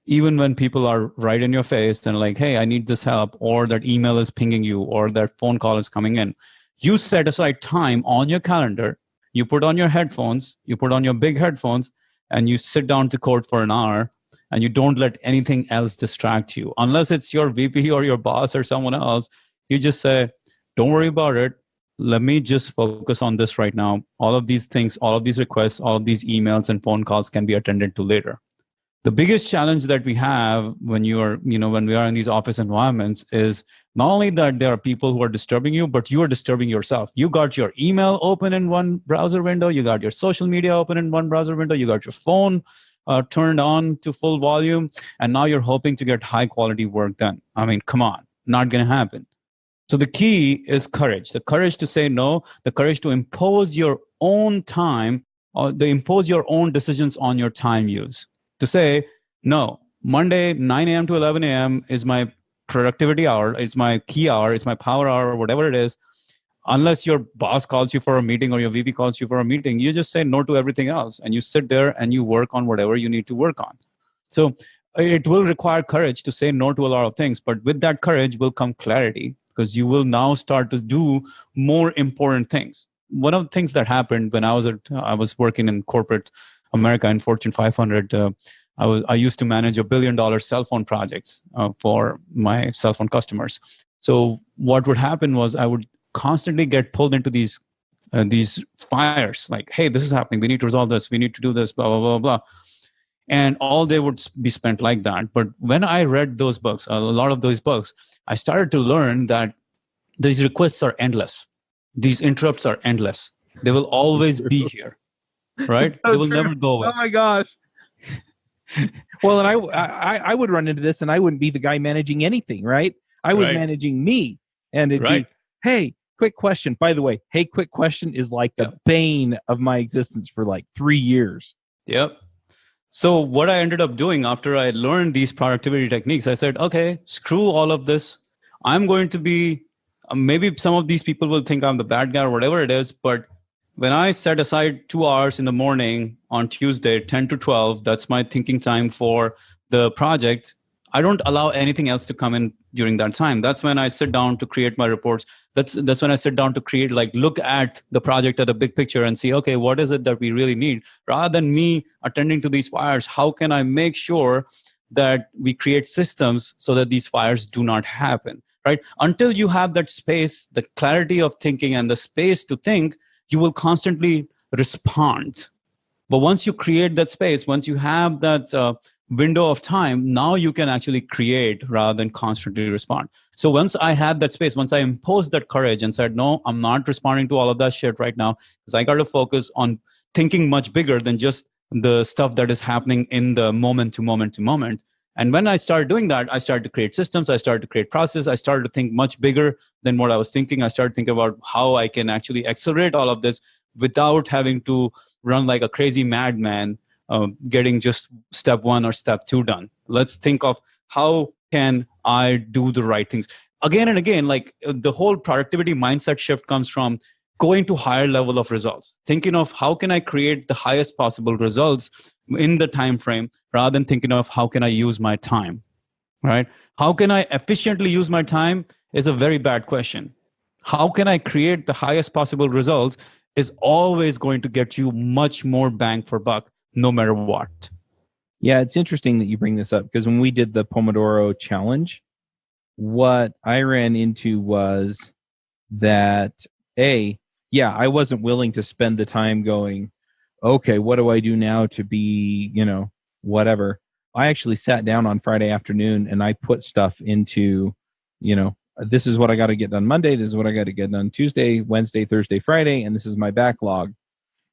even when people are right in your face and like, hey, I need this help, or that email is pinging you, or that phone call is coming in. You set aside time on your calendar, you put on your headphones, you put on your big headphones, and you sit down to code for an hour, and you don't let anything else distract you. Unless it's your VP or your boss or someone else, you just say, don't worry about it. Let me just focus on this right now. All of these things, all of these requests, all of these emails and phone calls can be attended to later. The biggest challenge that we have when we are in these office environments is not only that there are people who are disturbing you, but you are disturbing yourself. You got your email open in one browser window. You got your social media open in one browser window. You got your phone turned on to full volume. And now you're hoping to get high quality work done. I mean, come on, not going to happen. So the key is courage, the courage to say no, the courage to impose your own time, or impose your own decisions on your time use. To say, no, Monday, 9 a.m. to 11 a.m. is my productivity hour, it's my key hour, it's my power hour, whatever it is. Unless your boss calls you for a meeting or your VP calls you for a meeting, you just say no to everything else. And you sit there and you work on whatever you need to work on. So it will require courage to say no to a lot of things. But with that courage will come clarity, because you will now start to do more important things. One of the things that happened when I was working in corporate America in Fortune 500, I used to manage $1 billion cell phone projects for my cell phone customers. So what would happen was I would constantly get pulled into these fires, like, hey, this is happening, we need to resolve this, we need to do this, blah, blah, blah, blah. And all day would be spent like that. But when I read those books, a lot of those books, I started to learn that these requests are endless. These interrupts are endless. They will always be here, right? So they will true. never go away. Oh my gosh. Well, and I would run into this, and I wouldn't be the guy managing anything, right? I was managing me, and it'd be, hey, quick question. By the way, hey, quick question is like the bane of my existence for like 3 years. Yep. So what I ended up doing after I learned these productivity techniques, I said, okay, screw all of this. I'm going to be, maybe some of these people will think I'm the bad guy or whatever it is, but when I set aside 2 hours in the morning on Tuesday, 10 to 12, that's my thinking time for the project. I don't allow anything else to come in during that time. That's when I sit down to create my reports. That's when I sit down to create, look at the project at a big picture and see, okay, what is it that we really need? Rather than me attending to these fires, how can I make sure that we create systems so that these fires do not happen, right? Until you have that space, the clarity of thinking and the space to think, you will constantly respond. But once you create that space, once you have that window of time, now you can actually create rather than constantly respond. So once I had that space, once I imposed that courage and said, no, I'm not responding to all of that shit right now, because I got to focus on thinking much bigger than just the stuff that is happening in the moment to moment to moment. And when I started doing that, I started to create systems, I started to create processes, I started to think much bigger than what I was thinking. I started thinking about how I can actually accelerate all of this without having to run like a crazy madman, getting just step 1 or step 2 done. Let's think of how can I do the right things. Again and again, the whole productivity mindset shift comes from going to higher level of results, thinking of how can I create the highest possible results in the time frame, rather than thinking of how can I use my time, right? How can I efficiently use my time is a very bad question. How can I create the highest possible results is always going to get you much more bang for buck, no matter what. Yeah, it's interesting that you bring this up, because when we did the Pomodoro challenge, what I ran into was that, I wasn't willing to spend the time going, okay, what do I do now to be, whatever. I actually sat down on Friday afternoon and I put stuff into, this is what I got to get done Monday. This is what I got to get done Tuesday, Wednesday, Thursday, Friday. And this is my backlog.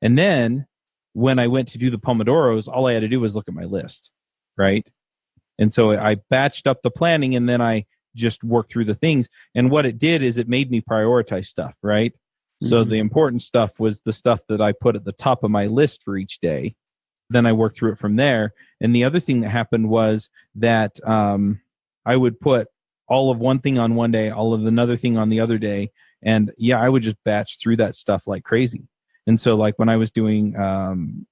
And then when I went to do the Pomodoros, all I had to do was look at my list, right? And so I batched up the planning and then I just worked through the things. And what it did is it made me prioritize stuff, right? Mm-hmm. So the important stuff was the stuff that I put at the top of my list for each day. Then I worked through it from there. And the other thing that happened was that I would put all of one thing on one day, all of another thing on the other day. And I would just batch through that stuff like crazy. And so when I was doing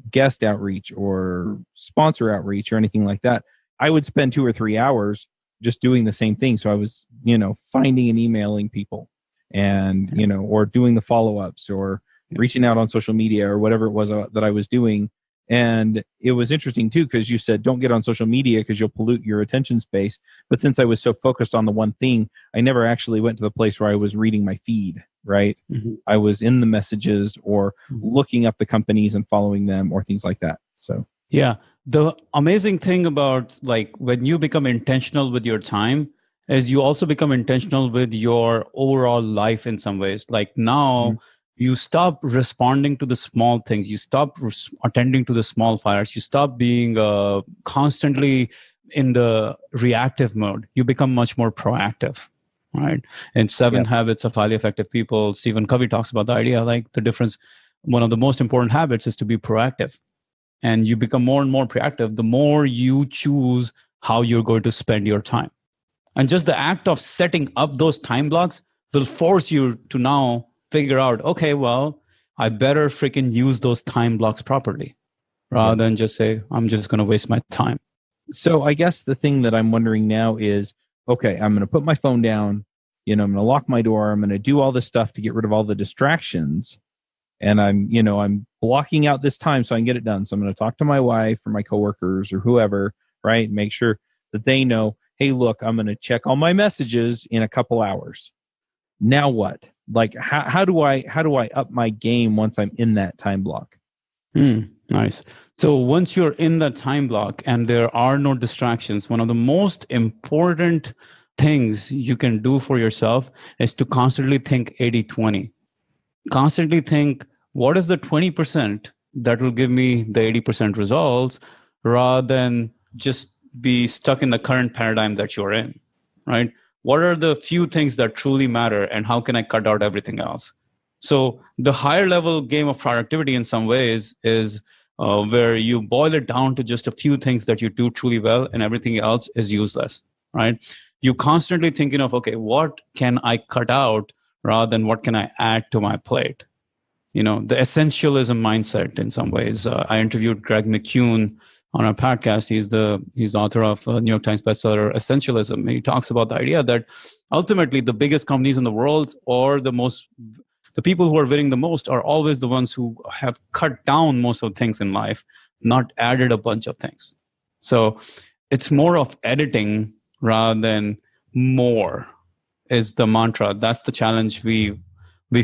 guest outreach or sponsor outreach or anything like that, I would spend 2 or 3 hours just doing the same thing. So I was, finding and emailing people and, or doing the follow-ups or reaching out on social media or whatever it was that I was doing. And it was interesting too, because you said, don't get on social media because you'll pollute your attention space. But since I was so focused on the one thing, I never actually went to the place where I was reading my feed, right? Mm-hmm. I was in the messages or looking up the companies and following them or things like that. So, yeah. The amazing thing about when you become intentional with your time is you also become intentional with your overall life in some ways. Now, you stop responding to the small things. You stop attending to the small fires. You stop being constantly in the reactive mode. You become much more proactive, right? In 7 Habits of Highly Effective People, Stephen Covey talks about the idea, the difference. One of the most important habits is to be proactive. And you become more and more proactive the more you choose how you're going to spend your time. And just the act of setting up those time blocks will force you to now figure out, okay, well, I better freaking use those time blocks properly rather than just say, I'm just going to waste my time. So I guess the thing that I'm wondering now is, okay, I'm going to put my phone down, I'm going to lock my door. I'm going to do all this stuff to get rid of all the distractions. And I'm blocking out this time so I can get it done. So I'm going to talk to my wife or my coworkers or whoever, right? Make sure that they know, hey, look, I'm going to check all my messages in a couple hours. Now what? How do I up my game once I'm in that time block? Nice. So once you're in that time block and there are no distractions, one of the most important things you can do for yourself is to constantly think 80-20. Constantly think, what is the 20% that will give me the 80% results, rather than just be stuck in the current paradigm that you're in, right? What are the few things that truly matter and how can I cut out everything else? So the higher level game of productivity in some ways is where you boil it down to just a few things that you do truly well and everything else is useless, right? You constantly thinking of, okay, what can I cut out rather than what can I add to my plate? The essentialism mindset in some ways. I interviewed Greg McCune on our podcast. He's the author of New York Times bestseller Essentialism. He talks about the idea that ultimately the biggest companies in the world, or the people who are winning the most, are always the ones who have cut down most of the things in life, not added a bunch of things. So it's more of editing rather than more is the mantra. That's the challenge we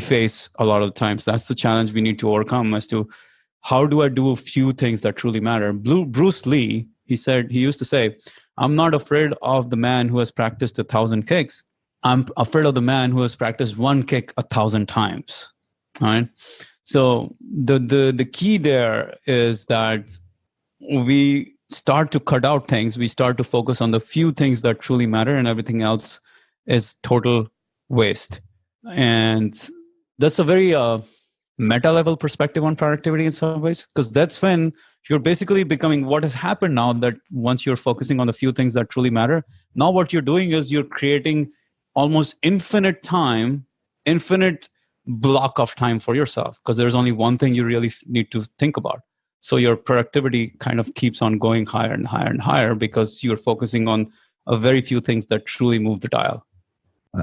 face a lot of the times. That's the challenge we need to overcome, as to how do I do a few things that truly matter. Bruce Lee, he used to say, I'm not afraid of the man who has practiced 1,000 kicks. I'm afraid of the man who has practiced one kick 1,000 times. All right. So the key there is that we start to cut out things. We start to focus on the few things that truly matter, and everything else is total waste. And that's a very meta level perspective on productivity in some ways, because that's when you're basically becoming what has happened now, that once you're focusing on the few things that truly matter, now what you're doing is you're creating almost infinite block of time for yourself, because there's only one thing you really need to think about. So your productivity kind of keeps on going higher and higher and higher, because you're focusing on a very few things that truly move the dial.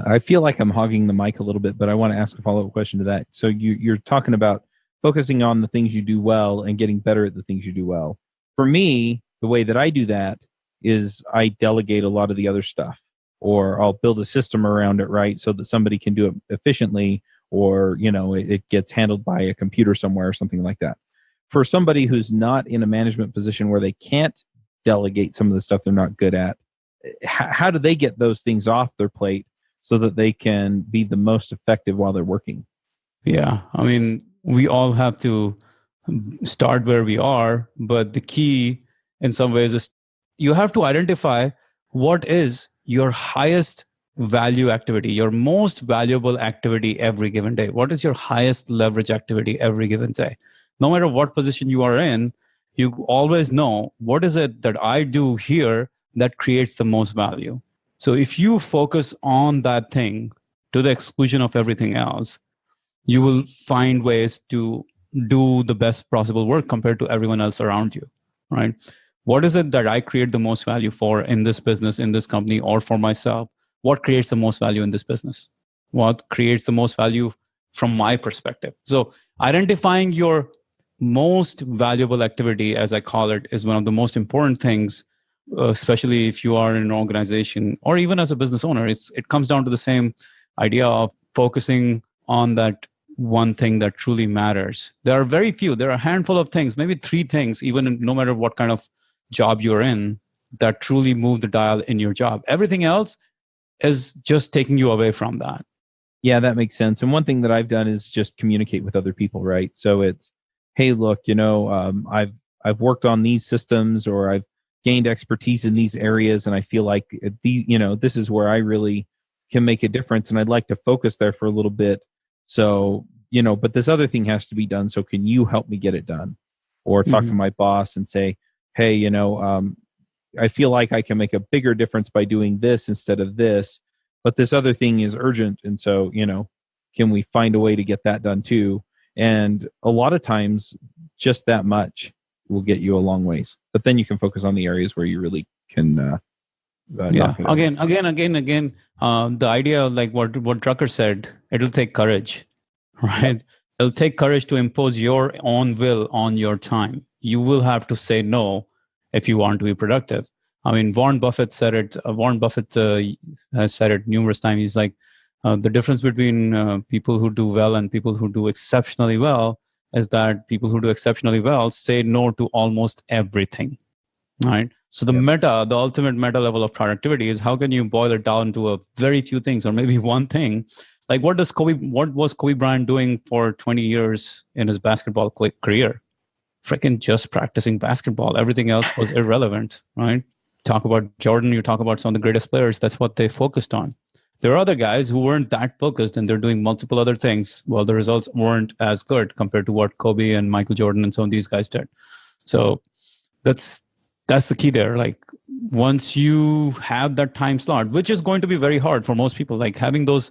I feel like I'm hogging the mic a little bit, but I want to ask a follow-up question to that. So you're talking about focusing on the things you do well and getting better at the things you do well. For me, the way that I do that is I delegate a lot of the other stuff, or I'll build a system around it, right, so that somebody can do it efficiently, or it gets handled by a computer somewhere or something like that. For somebody who's not in a management position where they can't delegate some of the stuff they're not good at, how do they get those things off their plate so that they can be the most effective while they're working? Yeah, I mean, we all have to start where we are, but the key in some ways is you have to identify what is your highest value activity, your most valuable activity every given day. What is your highest leverage activity every given day? No matter what position you are in, you always know, what is it that I do here that creates the most value? So if you focus on that thing to the exclusion of everything else, you will find ways to do the best possible work compared to everyone else around you, right? What is it that I create the most value for in this business, in this company, or for myself? What creates the most value in this business? What creates the most value from my perspective? So identifying your most valuable activity, as I call it, is one of the most important things, especially if you are in an organization or even as a business owner. It comes down to the same idea of focusing on that one thing that truly matters. There are a handful of things, maybe 3 things, even no matter what kind of job you're in, that truly move the dial in your job. Everything else is just taking you away from that. Yeah, that makes sense. And one thing that I've done is just communicate with other people, right? So it's, hey, look, I've worked on these systems, or I've gained expertise in these areas, and I feel like this is where I really can make a difference, and I'd like to focus there for a little bit. So, but this other thing has to be done. So can you help me get it done? Or talk to my boss and say, hey, I feel like I can make a bigger difference by doing this instead of this, but this other thing is urgent. And so, can we find a way to get that done too? And a lot of times just that much will get you a long ways, but then you can focus on the areas where you really can, Again, the idea, like what Drucker said, it'll take courage, right? It'll take courage to impose your own will on your time. You will have to say no if you want to be productive. I mean, Warren Buffett said it. Warren Buffett has said it numerous times. He's like, the difference between people who do well and people who do exceptionally well is that people who do exceptionally well say no to almost everything, right? So the ultimate meta level of productivity is, how can you boil it down to a very few things, or maybe one thing? Like, what was Kobe Bryant doing for 20 years in his basketball career? Freaking just practicing basketball. Everything else was irrelevant, right? Talk about Jordan, you talk about some of the greatest players. That's what they focused on. There are other guys who weren't that focused, and they're doing multiple other things. Well, the results weren't as good compared to what Kobe and Michael Jordan and some of these guys did. So that's the key there. Like once you have that time slot, which is going to be very hard for most people, like having those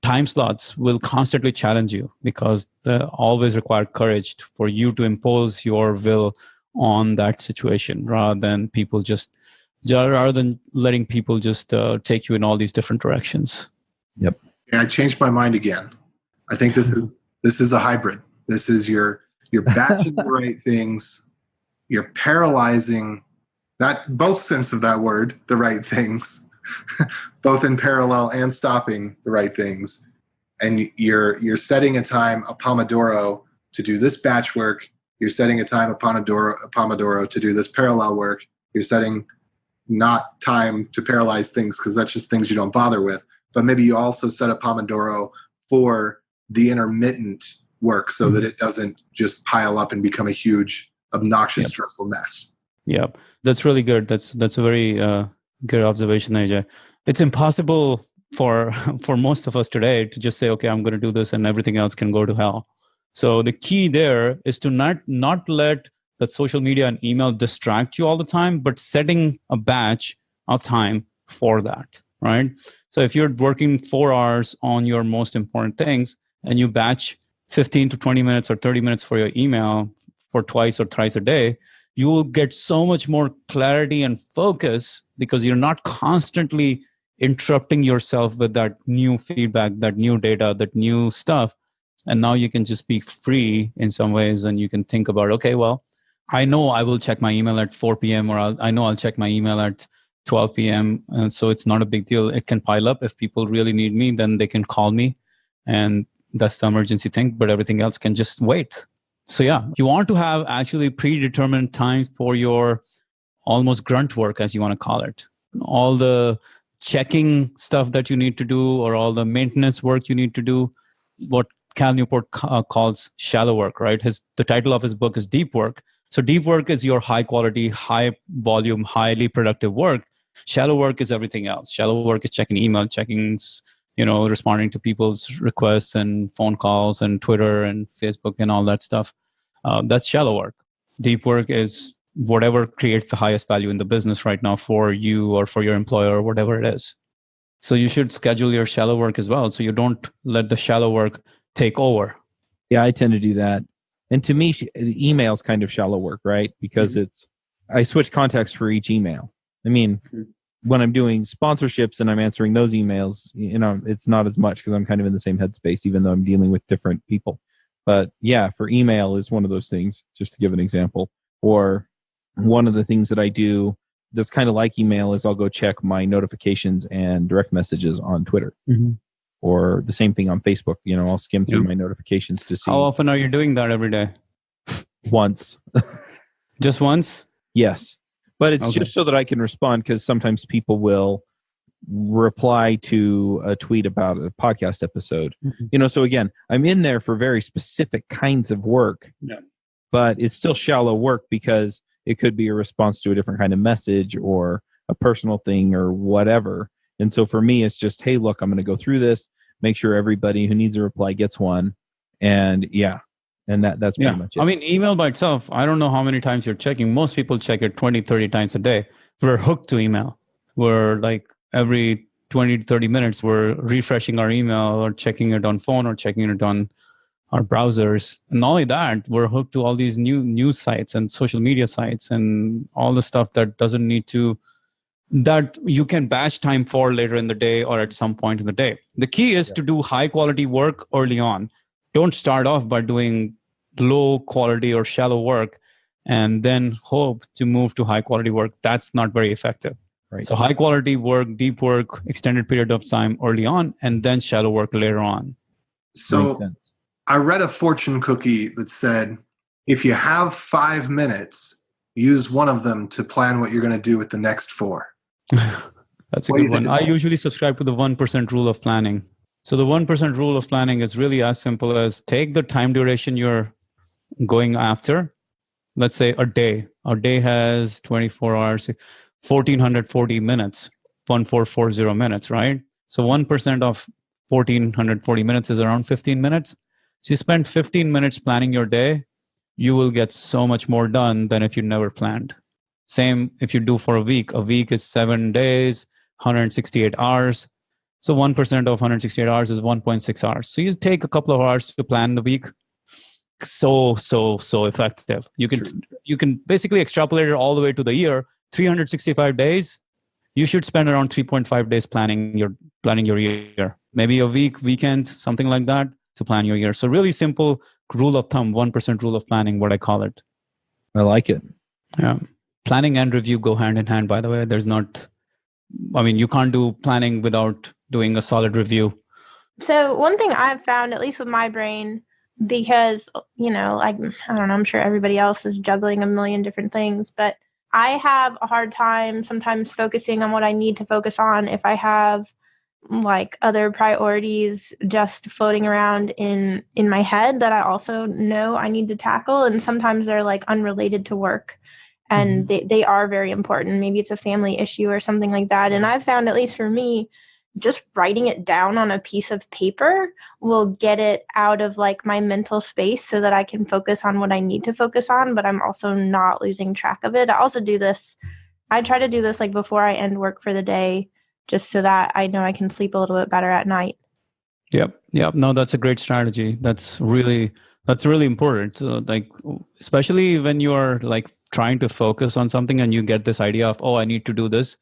time slots will constantly challenge you because they always require courage for you to impose your will on that situation rather than letting people just take you in all these different directions. Yep. Yeah, I changed my mind again. I think this is a hybrid. This is you're batching the right things. You're paralyzing that, both sense of that word, the right things, both in parallel and stopping the right things. And you're setting a time, a Pomodoro, to do this batch work. You're setting a time, a Pomodoro to do this parallel work. You're setting not time to paralyze things because that's just things you don't bother with. But maybe you also set a Pomodoro for the intermittent work so that it doesn't just pile up and become a huge, obnoxious, stressful mess. Yep. That's really good. That's a very good observation, AJ. It's impossible for most of us today to just say, okay, I'm going to do this and everything else can go to hell. So the key there is to not let that social media and email distract you all the time, but setting a batch of time for that, right? So if you're working 4 hours on your most important things and you batch 15 to 20 minutes or 30 minutes for your email for twice or thrice a day, you will get so much more clarity and focus because you're not constantly interrupting yourself with that new feedback, that new data, that new stuff. And now you can just be free in some ways and you can think about, okay, well, I know I will check my email at 4 p.m. or I know I'll check my email at 12 p.m. And so it's not a big deal. It can pile up. If people really need me, then they can call me. And that's the emergency thing. But everything else can just wait. So yeah, you want to have actually predetermined times for your almost grunt work, as you want to call it. All the checking stuff that you need to do or all the maintenance work you need to do, what Cal Newport calls shallow work, right? The title of his book is Deep Work. So deep work is your high quality, high volume, highly productive work. Shallow work is everything else. Shallow work is checking email, responding to people's requests and phone calls and Twitter and Facebook and all that stuff. That's shallow work. Deep work is whatever creates the highest value in the business right now for you or for your employer or whatever it is. So you should schedule your shallow work as well so you don't let the shallow work take over. Yeah, I tend to do that. And to me, email is kind of shallow work, right? Because I switch context for each email. I mean, when I'm doing sponsorships and I'm answering those emails, it's not as much because I'm kind of in the same headspace, even though I'm dealing with different people. But yeah, for email is one of those things, just to give an example. Or one of the things that I do that's kind of like email is I'll go check my notifications and direct messages on Twitter. Mm-hmm. Or the same thing on Facebook. I'll skim through my notifications to see. How often are you doing that every day? Once. Just once? Yes. But it's just so that I can respond because sometimes people will reply to a tweet about a podcast episode. Mm-hmm. So again, I'm in there for very specific kinds of work, but it's still shallow work because it could be a response to a different kind of message or a personal thing or whatever. And so for me, it's just, hey, look, I'm going to go through this, make sure everybody who needs a reply gets one. And that's pretty much it. I mean, email by itself, I don't know how many times you're checking. Most people check it 20, 30 times a day. We're hooked to email. We're like every 20 to 30 minutes, we're refreshing our email or checking it on phone or checking it on our browsers. And not only that, we're hooked to all these new news sites and social media sites and all the stuff that you can batch time for later in the day or at some point in the day. The key is to do high quality work early on. Don't start off by doing low quality or shallow work and then hope to move to high quality work. That's not very effective. Right. So high quality work, deep work, extended period of time early on, and then shallow work later on. So I read a fortune cookie that said, if you have 5 minutes, use one of them to plan what you're going to do with the next 4. That's a good one. I usually subscribe to the 1% rule of planning. So the 1% rule of planning is really as simple as take the time duration you're going after. Let's say a day. A day has 24 hours, 1,440 minutes, 1440 minutes, right? So 1% of 1,440 minutes is around 15 minutes. So you spend 15 minutes planning your day. you will get so much more done than if you never planned. Same if you do for a week. A week is 7 days, 168 hours. So 1% of 168 hours is 1.6 hours. So you take a couple of hours to plan the week. So effective. You can basically extrapolate it all the way to the year. 365 days, you should spend around 3.5 days planning your year. Maybe a weekend, something like that to plan your year. So really simple rule of thumb, 1% rule of planning, what I call it. I like it. Yeah. Planning and review go hand in hand, by the way. You can't do planning without doing a solid review. So one thing I've found, at least with my brain, because, I don't know, I'm sure everybody else is juggling a million different things, but I have a hard time sometimes focusing on what I need to focus on if I have like other priorities just floating around in my head that I also know I need to tackle. And sometimes they're like unrelated to work and they are very important. Maybe it's a family issue or something like that. And I've found, at least for me, just writing it down on a piece of paper will get it out of like my mental space so that I can focus on what I need to focus on, but I'm also not losing track of it. I try to do this like before I end work for the day, just so that I know I can sleep a little bit better at night. Yep. No, that's a great strategy. That's really important. So like, especially when you are like trying to focus on something and you get this idea of, I need to do this,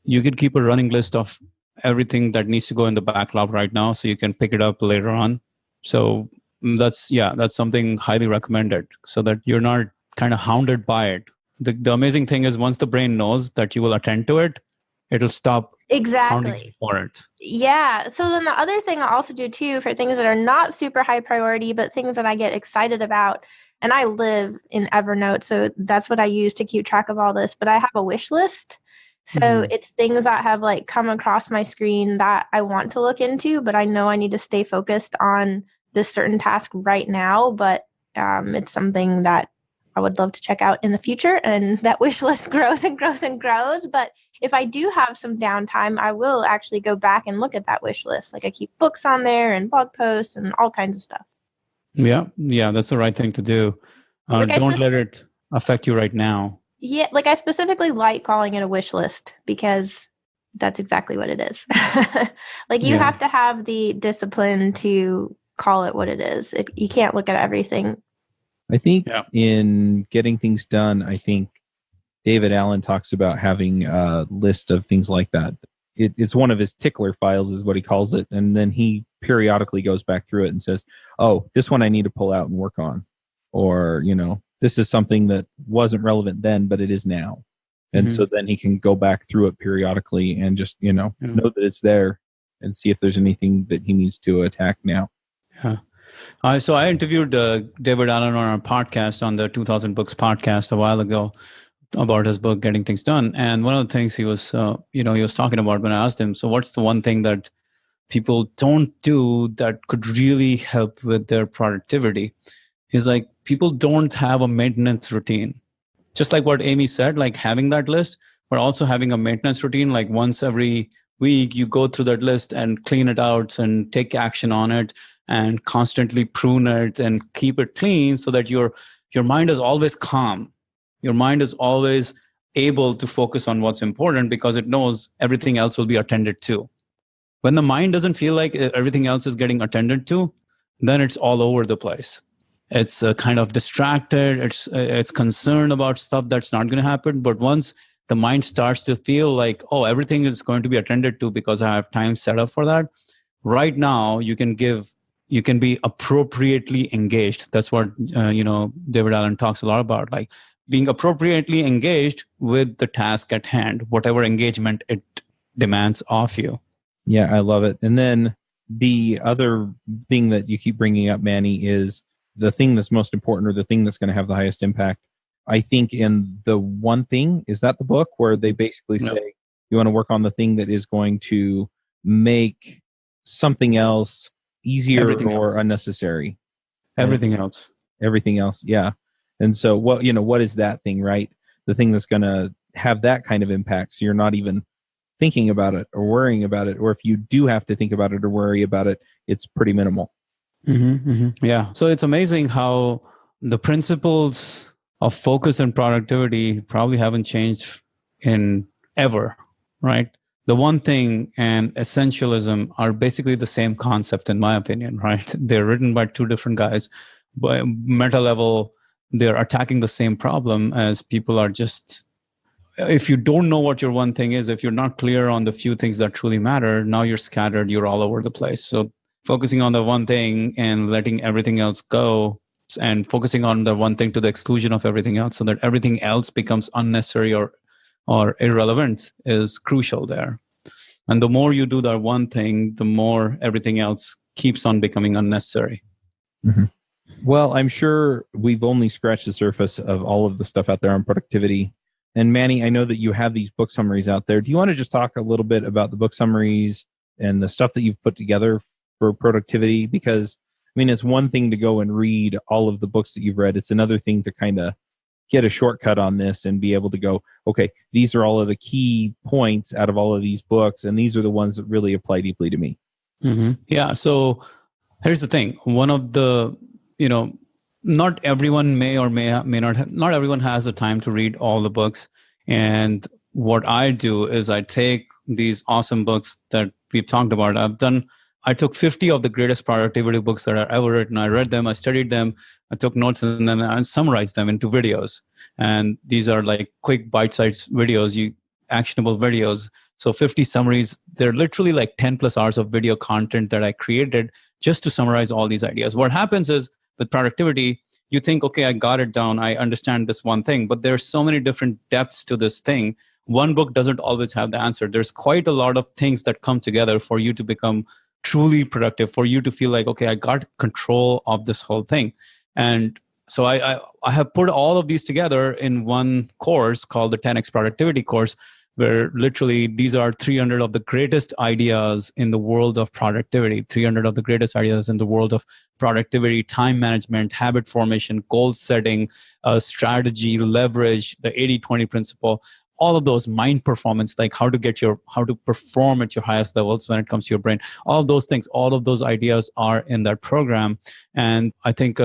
you could keep a running list of everything that needs to go in the backlog right now, so you can pick it up later on. So that's something highly recommended, so that you're not kind of hounded by it. The amazing thing is, once the brain knows that you will attend to it, it'll stop hounding for it. Yeah. So then the other thing I also do too, for things that are not super high priority, but things that I get excited about, and I live in Evernote, so that's what I use to keep track of all this, but I have a wish list. So it's things that have like come across my screen that I want to look into, but I know I need to stay focused on this certain task right now. But it's something that I would love to check out in the future. And that wish list grows and grows and grows. But if I do have some downtime, I will actually go back and look at that wish list. Like I keep books on there and blog posts and all kinds of stuff. Yeah, that's the right thing to do. Don't let it affect you right now. Yeah, like I specifically like calling it a wish list because that's exactly what it is. Like you have to have the discipline to call it what it is. You can't look at everything. I think in getting things done, I think David Allen talks about having a list of things like that. It's one of his tickler files is what he calls it. And then he periodically goes back through it and says, this one I need to pull out and work on. Or, this is something that wasn't relevant then, but it is now. And so then he can go back through it periodically and just, know that it's there and see if there's anything that he needs to attack now. Yeah. So I interviewed David Allen on our podcast, on the 2000 Books podcast a while ago, about his book, Getting Things Done. And one of the things he was, he was talking about when I asked him, so what's the one thing that people don't do that could really help with their productivity? He's like, people don't have a maintenance routine. Just like what Aimee said, like having that list, but also having a maintenance routine, like once every week, you go through that list and clean it out and take action on it and constantly prune it and keep it clean so that your mind is always calm. Your mind is always able to focus on what's important because it knows everything else will be attended to. When the mind doesn't feel like everything else is getting attended to, then it's all over the place. It's kind of distracted. It's concerned about stuff that's not going to happen. But once the mind starts to feel like, everything is going to be attended to because I have time set up for that, right now you can be appropriately engaged. That's what David Allen talks a lot about, like being appropriately engaged with the task at hand, whatever engagement it demands of you. Yeah, I love it. And then the other thing that you keep bringing up, Mani, is the thing that's most important or the thing that's going to have the highest impact. I think in The One Thing, is that the book where they basically say you want to work on the thing that is going to make something else easier or unnecessary? Everything else. Everything else, yeah. And so, what is that thing, right? The thing that's going to have that kind of impact, so you're not even thinking about it or worrying about it, or if you do have to think about it or worry about it, it's pretty minimal. Yeah. So it's amazing how the principles of focus and productivity probably haven't changed in ever, right? The one thing and essentialism are basically the same concept, in my opinion, right? They're written by two different guys. But meta level, they're attacking the same problem as people are just, if you don't know what your one thing is, if you're not clear on the few things that truly matter, now you're scattered, you're all over the place. So focusing on the one thing and letting everything else go, and focusing on the one thing to the exclusion of everything else so that everything else becomes unnecessary or irrelevant is crucial there. And the more you do that one thing, the more everything else keeps on becoming unnecessary. Mm-hmm. Well, I'm sure we've only scratched the surface of all of the stuff out there on productivity. And Mani, I know that you have these book summaries out there. Do you want to just talk a little bit about the book summaries and the stuff that you've put together for productivity? Because, I mean, it's one thing to go and read all of the books that you've read. It's another thing to kind of get a shortcut on this and be able to go, okay, these are all of the key points out of all of these books, and these are the ones that really apply deeply to me. Mm-hmm. Yeah. So here's the thing. One of the, not everyone may or may not, not everyone has the time to read all the books. And what I do is I take these awesome books that we've talked about. I took 50 of the greatest productivity books that are ever written. I read them, I studied them, I took notes, and then I summarized them into videos. And these are like quick bite-sized videos, actionable videos. So 50 summaries, they're literally like 10 plus hours of video content that I created just to summarize all these ideas. What happens is with productivity, you think, okay, I got it down, I understand this one thing, but there's so many different depths to this thing. One book doesn't always have the answer. There's quite a lot of things that come together for you to become truly productive, for you to feel like, okay, I got control of this whole thing. And so I have put all of these together in one course called the 10x Productivity course, where literally these are 300 of the greatest ideas in the world of productivity, 300 of the greatest ideas in the world of productivity, time management, habit formation, goal setting, strategy, leverage, the 80-20 principle, all of those, mind performance, like how to perform at your highest levels when it comes to your brain, all of those things, all of those ideas are in that program. And I think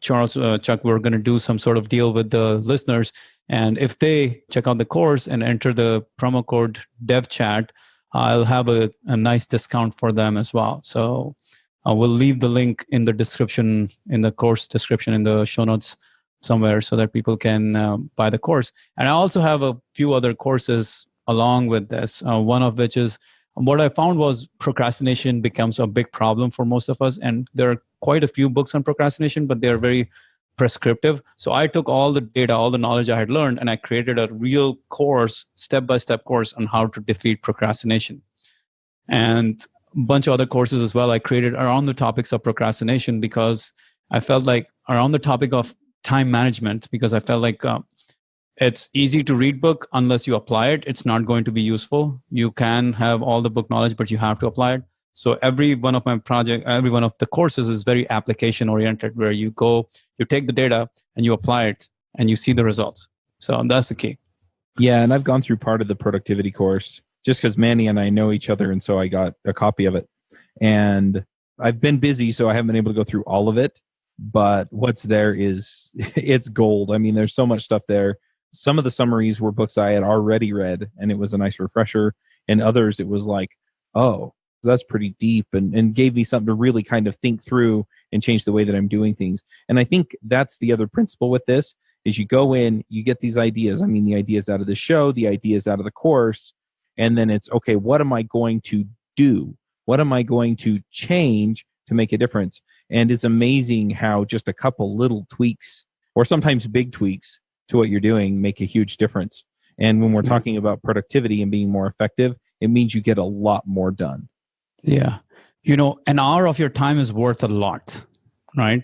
Charles, Chuck, we're going to do some sort of deal with the listeners. And if they check out the course and enter the promo code DevChat, I'll have a nice discount for them as well. So we'll leave the link in the description, in the course description, in the show notes somewhere so that people can buy the course. And I also have a few other courses along with this, one of which is, what I found was procrastination becomes a big problem for most of us. And there are quite a few books on procrastination, but they're very prescriptive. So I took all the data, all the knowledge I had learned, and I created a real course, step-by-step course on how to defeat procrastination. And a bunch of other courses as well I created around the topics of procrastination, because I felt like around the topic of time management, because I felt like it's easy to read book. Unless you apply it, it's not going to be useful. You can have all the book knowledge, but you have to apply it. So every one of the courses is very application oriented, where you go, you take the data and you apply it and you see the results. So that's the key. Yeah. And I've gone through part of the productivity course just because Mani and I know each other. And so I got a copy of it, and I've been busy, so I haven't been able to go through all of it, but what's there is it's gold. I mean, there's so much stuff there. Some of the summaries were books I had already read, and it was a nice refresher. And others, it was like, oh, that's pretty deep, and gave me something to really kind of think through and change the way that I'm doing things. And I think that's the other principle with this, is you go in, you get these ideas. I mean, the ideas out of the show, the ideas out of the course, and then it's, okay, what am I going to do? What am I going to change to make a difference? And it's amazing how just a couple little tweaks, or sometimes big tweaks, to what you're doing make a huge difference. And when we're talking about productivity and being more effective, it means you get a lot more done. Yeah. An hour of your time is worth a lot, right?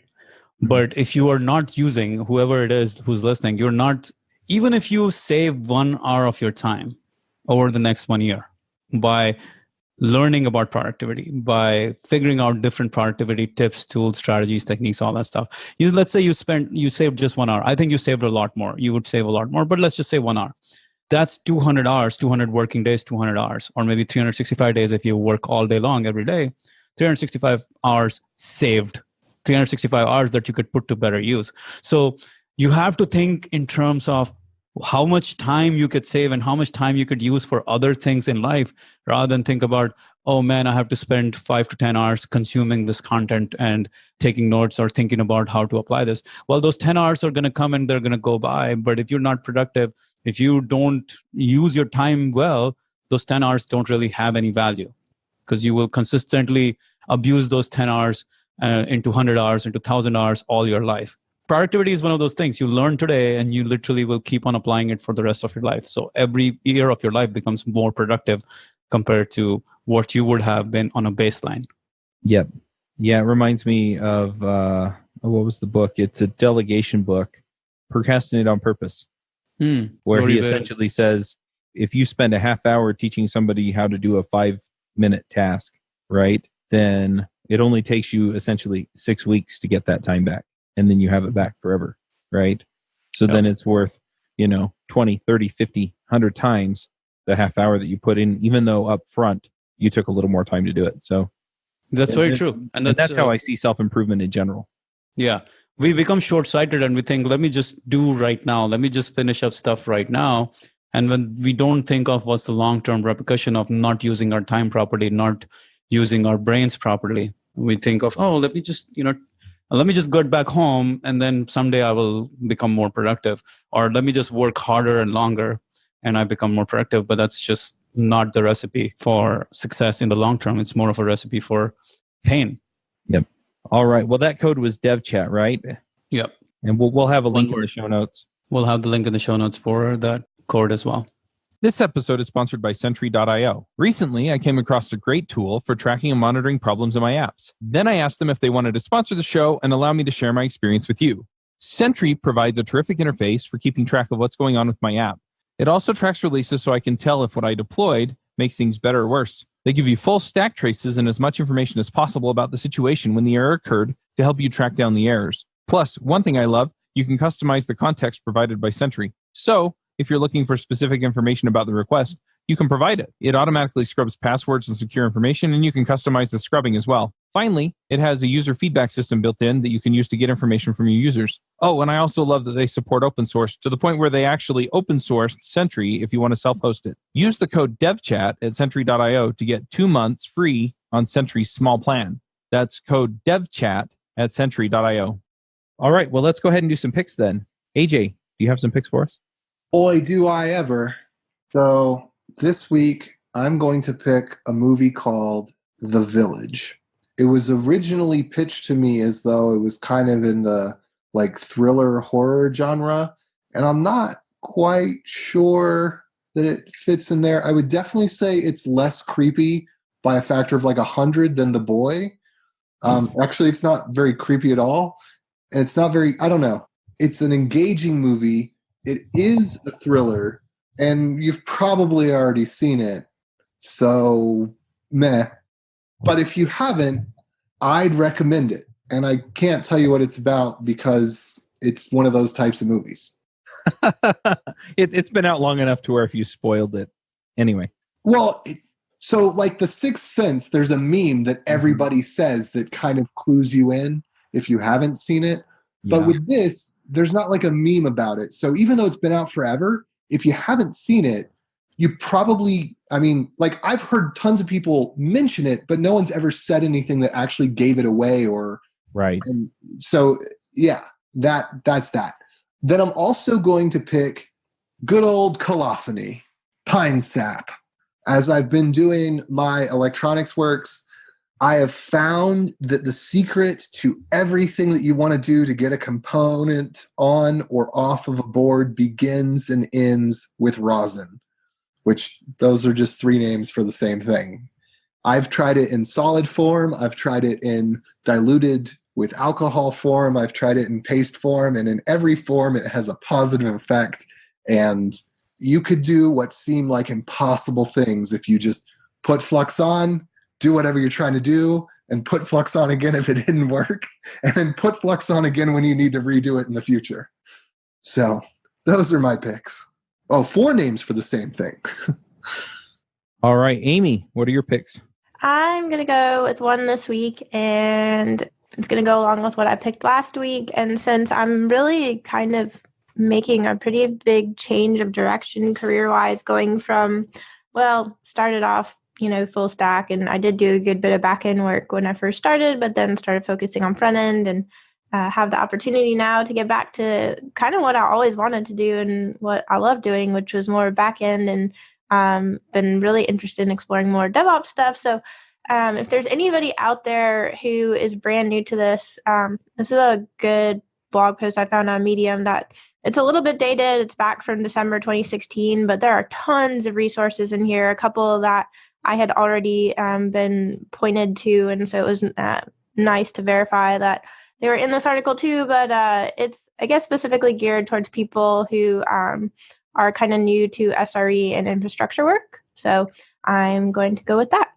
But if you are not using, whoever it is who's listening, you're not, even if you save 1 hour of your time over the next 1 year by learning about productivity, by figuring out different productivity tips, tools, strategies, techniques, all that stuff. Let's say you saved just 1 hour. I think you saved a lot more. You would save a lot more, but let's just say 1 hour. That's 200 hours, 200 working days, 200 hours, or maybe 365 days if you work all day long every day. 365 hours saved 365 hours that you could put to better use. So you have to think in terms of how much time you could save and how much time you could use for other things in life, rather than think about, oh man, I have to spend 5 to 10 hours consuming this content and taking notes or thinking about how to apply this. Well, those 10 hours are going to come and they're going to go by. But if you're not productive, if you don't use your time well, those 10 hours don't really have any value, because you will consistently abuse those 10 hours into 100 hours, into 1,000 hours all your life. Productivity is one of those things you learn today and you literally will keep on applying it for the rest of your life. So every year of your life becomes more productive compared to what you would have been on a baseline. Yep. Yeah, it reminds me of, what was the book? It's a delegation book, Procrastinate on Purpose, where he essentially says, if you spend a half hour teaching somebody how to do a 5-minute task, right, then it only takes you essentially 6 weeks to get that time back. And then you have it back forever, right? So then it's worth, 20, 30, 50, 100 times the half hour that you put in, even though up front you took a little more time to do it. So that's very true. And that's how I see self-improvement in general. Yeah. We become short-sighted and we think, let me just do right now. Let me just finish up stuff right now. And when we don't think of what's the long-term repercussion of not using our time properly, not using our brains properly, we think of, oh, let me just get back home and then someday I will become more productive, or let me just work harder and longer and I become more productive. But that's just not the recipe for success in the long term. It's more of a recipe for pain. Yep. All right. Well, that code was DevChat, right? Yep. And we'll have a link in the show notes. We'll have the link in the show notes for that code as well. This episode is sponsored by Sentry.io. Recently, I came across a great tool for tracking and monitoring problems in my apps. Then I asked them if they wanted to sponsor the show and allow me to share my experience with you. Sentry provides a terrific interface for keeping track of what's going on with my app. It also tracks releases so I can tell if what I deployed makes things better or worse. They give you full stack traces and as much information as possible about the situation when the error occurred to help you track down the errors. Plus, one thing I love, you can customize the context provided by Sentry. So, if you're looking for specific information about the request, you can provide it. It automatically scrubs passwords and secure information, and you can customize the scrubbing as well. Finally, it has a user feedback system built in that you can use to get information from your users. Oh, and I also love that they support open source to the point where they actually open sourced Sentry if you want to self-host it. Use the code DevChat at Sentry.io to get 2 months free on Sentry's small plan. That's code DevChat at Sentry.io. All right, well, let's go ahead and do some picks then. AJ, do you have some picks for us? Boy, do I ever. So this week, I'm going to pick a movie called The Village. It was originally pitched to me as though it was kind of in the thriller horror genre, and I'm not quite sure that it fits in there. I would definitely say it's less creepy by a factor of 100 than The Boy. Actually, it's not very creepy at all, and it's not very, I don't know. It's an engaging movie. It is a thriller, and you've probably already seen it, so meh. But if you haven't, I'd recommend it. And I can't tell you what it's about because it's one of those types of movies. It's been out long enough to where if you spoiled it. Anyway. Well, so The Sixth Sense, there's a meme that everybody says that kind of clues you in if you haven't seen it. But with this, there's not a meme about it. So even though it's been out forever, if you haven't seen it, you probably, I've heard tons of people mention it, but no one's ever said anything that actually gave it away or. Right. And so, yeah, that's that. Then I'm also going to pick good old colophony, Pine Sap. As I've been doing my electronics works, I have found that the secret to everything that you want to do to get a component on or off of a board begins and ends with rosin, which those are just 3 names for the same thing. I've tried it in solid form. I've tried it in diluted with alcohol form. I've tried it in paste form, and in every form it has a positive effect. And you could do what seem like impossible things if you just put flux on, do whatever you're trying to do, and put flux on again if it didn't work, and then put flux on again when you need to redo it in the future. So those are my picks. Oh, 4 names for the same thing. All right, Amy, what are your picks? I'm going to go with one this week, and it's going to go along with what I picked last week. And since I'm really kind of making a pretty big change of direction career-wise, going from, started off, full stack, and I did do a good bit of back-end work when I first started, but then started focusing on front-end and have the opportunity now to get back to kind of what I always wanted to do and what I love doing, which was more back-end, and been really interested in exploring more DevOps stuff. So if there's anybody out there who is brand new to this, this is a good blog post I found on Medium that it's a little bit dated. It's back from December 2016, but there are tons of resources in here, a couple that I had already been pointed to. And so it was nice to verify that they were in this article too, but it's, I guess, specifically geared towards people who are kind of new to SRE and infrastructure work. So I'm going to go with that.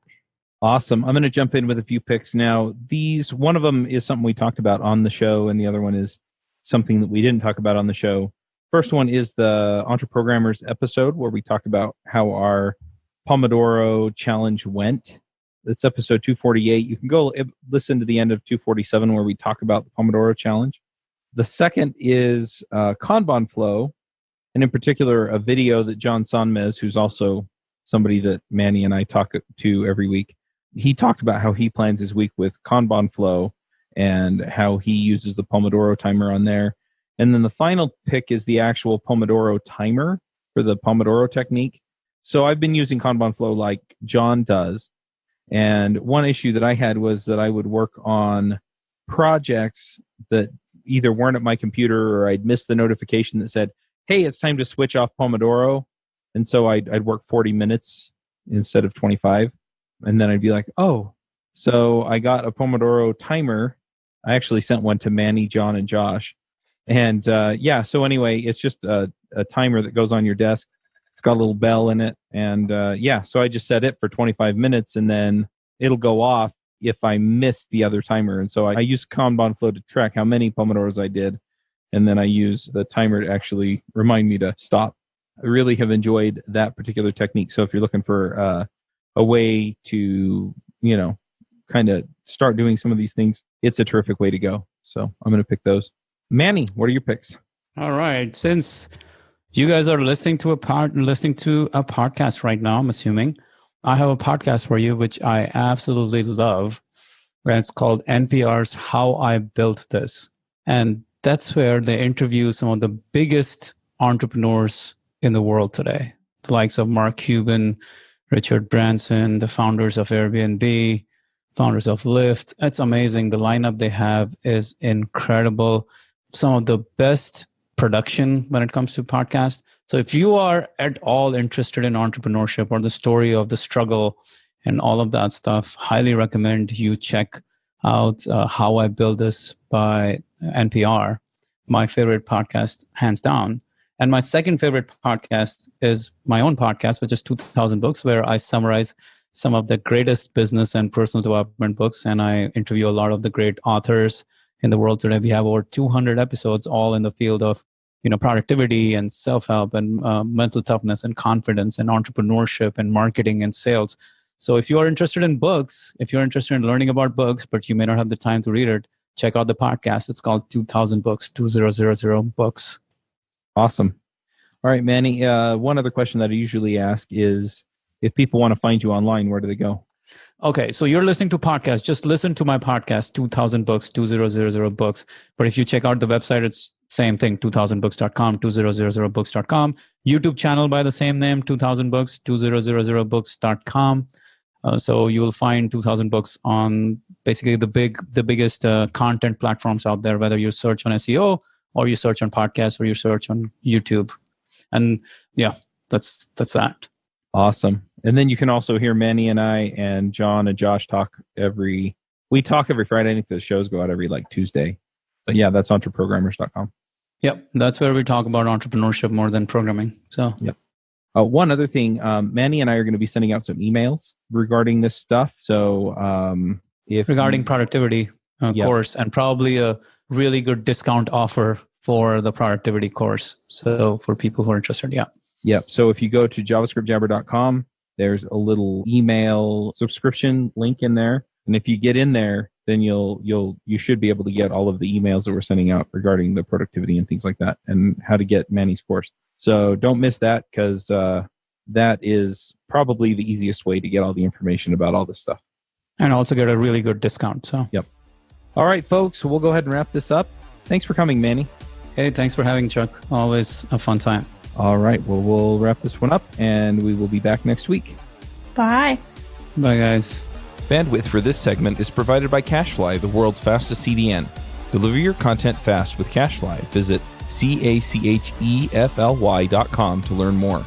Awesome. I'm going to jump in with a few picks now. One of them is something we talked about on the show, and the other one is something that we didn't talk about on the show. First one is the Entre Programmers episode where we talked about how our Pomodoro challenge went. It's episode 248. You can go listen to the end of 247 where we talk about the Pomodoro challenge. The second is Kanban flow, and in particular, a video that John Sonmez, who's also somebody that Mani and I talk to every week, he talked about how he plans his week with Kanban flow and how he uses the Pomodoro timer on there. And then the final pick is the actual Pomodoro timer for the Pomodoro technique. So I've been using Kanban flow like John does. And one issue that I had was that I would work on projects that either weren't at my computer or I'd missed the notification that said, hey, it's time to switch off Pomodoro. And so I'd work 40 minutes instead of 25. And then I'd be like, oh, so I got a Pomodoro timer. I actually sent one to Mani, John, and Josh. And so anyway, it's just a timer that goes on your desk. It's got a little bell in it. And so I just set it for 25 minutes and then it'll go off if I miss the other timer. And so I use Kanban flow to track how many Pomodoros I did. And then I use the timer to actually remind me to stop. I really have enjoyed that particular technique. So if you're looking for a way to, kind of start doing some of these things, it's a terrific way to go. So I'm going to pick those. Mani, what are your picks? All right. Since you guys are listening to a podcast right now, I'm assuming, I have a podcast for you, which I absolutely love. And it's called NPR's How I Built This. And that's where they interview some of the biggest entrepreneurs in the world today. The likes of Mark Cuban, Richard Branson, the founders of Airbnb, founders of Lyft. It's amazing. The lineup they have is incredible. Some of the best production when it comes to podcasts. So if you are at all interested in entrepreneurship or the story of the struggle and all of that stuff, highly recommend you check out How I Built This by NPR, my favorite podcast, hands down. And my second favorite podcast is my own podcast, which is 2000 Books, where I summarize some of the greatest business and personal development books. And I interview a lot of the great authors in the world today. We have over 200 episodes, all in the field of productivity and self-help and mental toughness and confidence and entrepreneurship and marketing and sales. So if you are interested in books, if you're interested in learning about books, but you may not have the time to read it, check out the podcast. It's called 2000 Books, 2000 Books. Awesome. All right, Mani, one other question that I usually ask is if people want to find you online, where do they go? Okay, so you're listening to podcasts. Just listen to my podcast, 2000 Books, 2000 Books. But if you check out the website, it's same thing, 2000books.com, 2000books.com. YouTube channel by the same name, 2000 Books, 2000books.com. So you will find 2000 Books on basically the biggest content platforms out there, whether you search on SEO or you search on podcasts or you search on YouTube. And yeah, that's that. Awesome. And then you can also hear Mani and I and John and Josh talk every Friday. I think the shows go out every Tuesday. But yeah, that's entreprogrammers.com. Yep. That's where we talk about entrepreneurship more than programming. So yep. One other thing, Mani and I are going to be sending out some emails regarding this stuff. So regarding productivity course, and probably a really good discount offer for the productivity course. So for people who are interested, yeah. Yep. So if you go to javascriptjabber.com, there's a little email subscription link in there. And if you get in there, then you should be able to get all of the emails that we're sending out regarding the productivity and things like that, and how to get Manny's course. So don't miss that, because that is probably the easiest way to get all the information about all this stuff. And also get a really good discount. So yep. All right, folks, we'll go ahead and wrap this up. Thanks for coming, Manny. Hey, thanks for having Chuck. Always a fun time. All right, well, we'll wrap this one up, and we will be back next week. Bye. Bye, guys. Bandwidth for this segment is provided by CacheFly, the world's fastest CDN. Deliver your content fast with CacheFly. Visit CacheFly.com to learn more.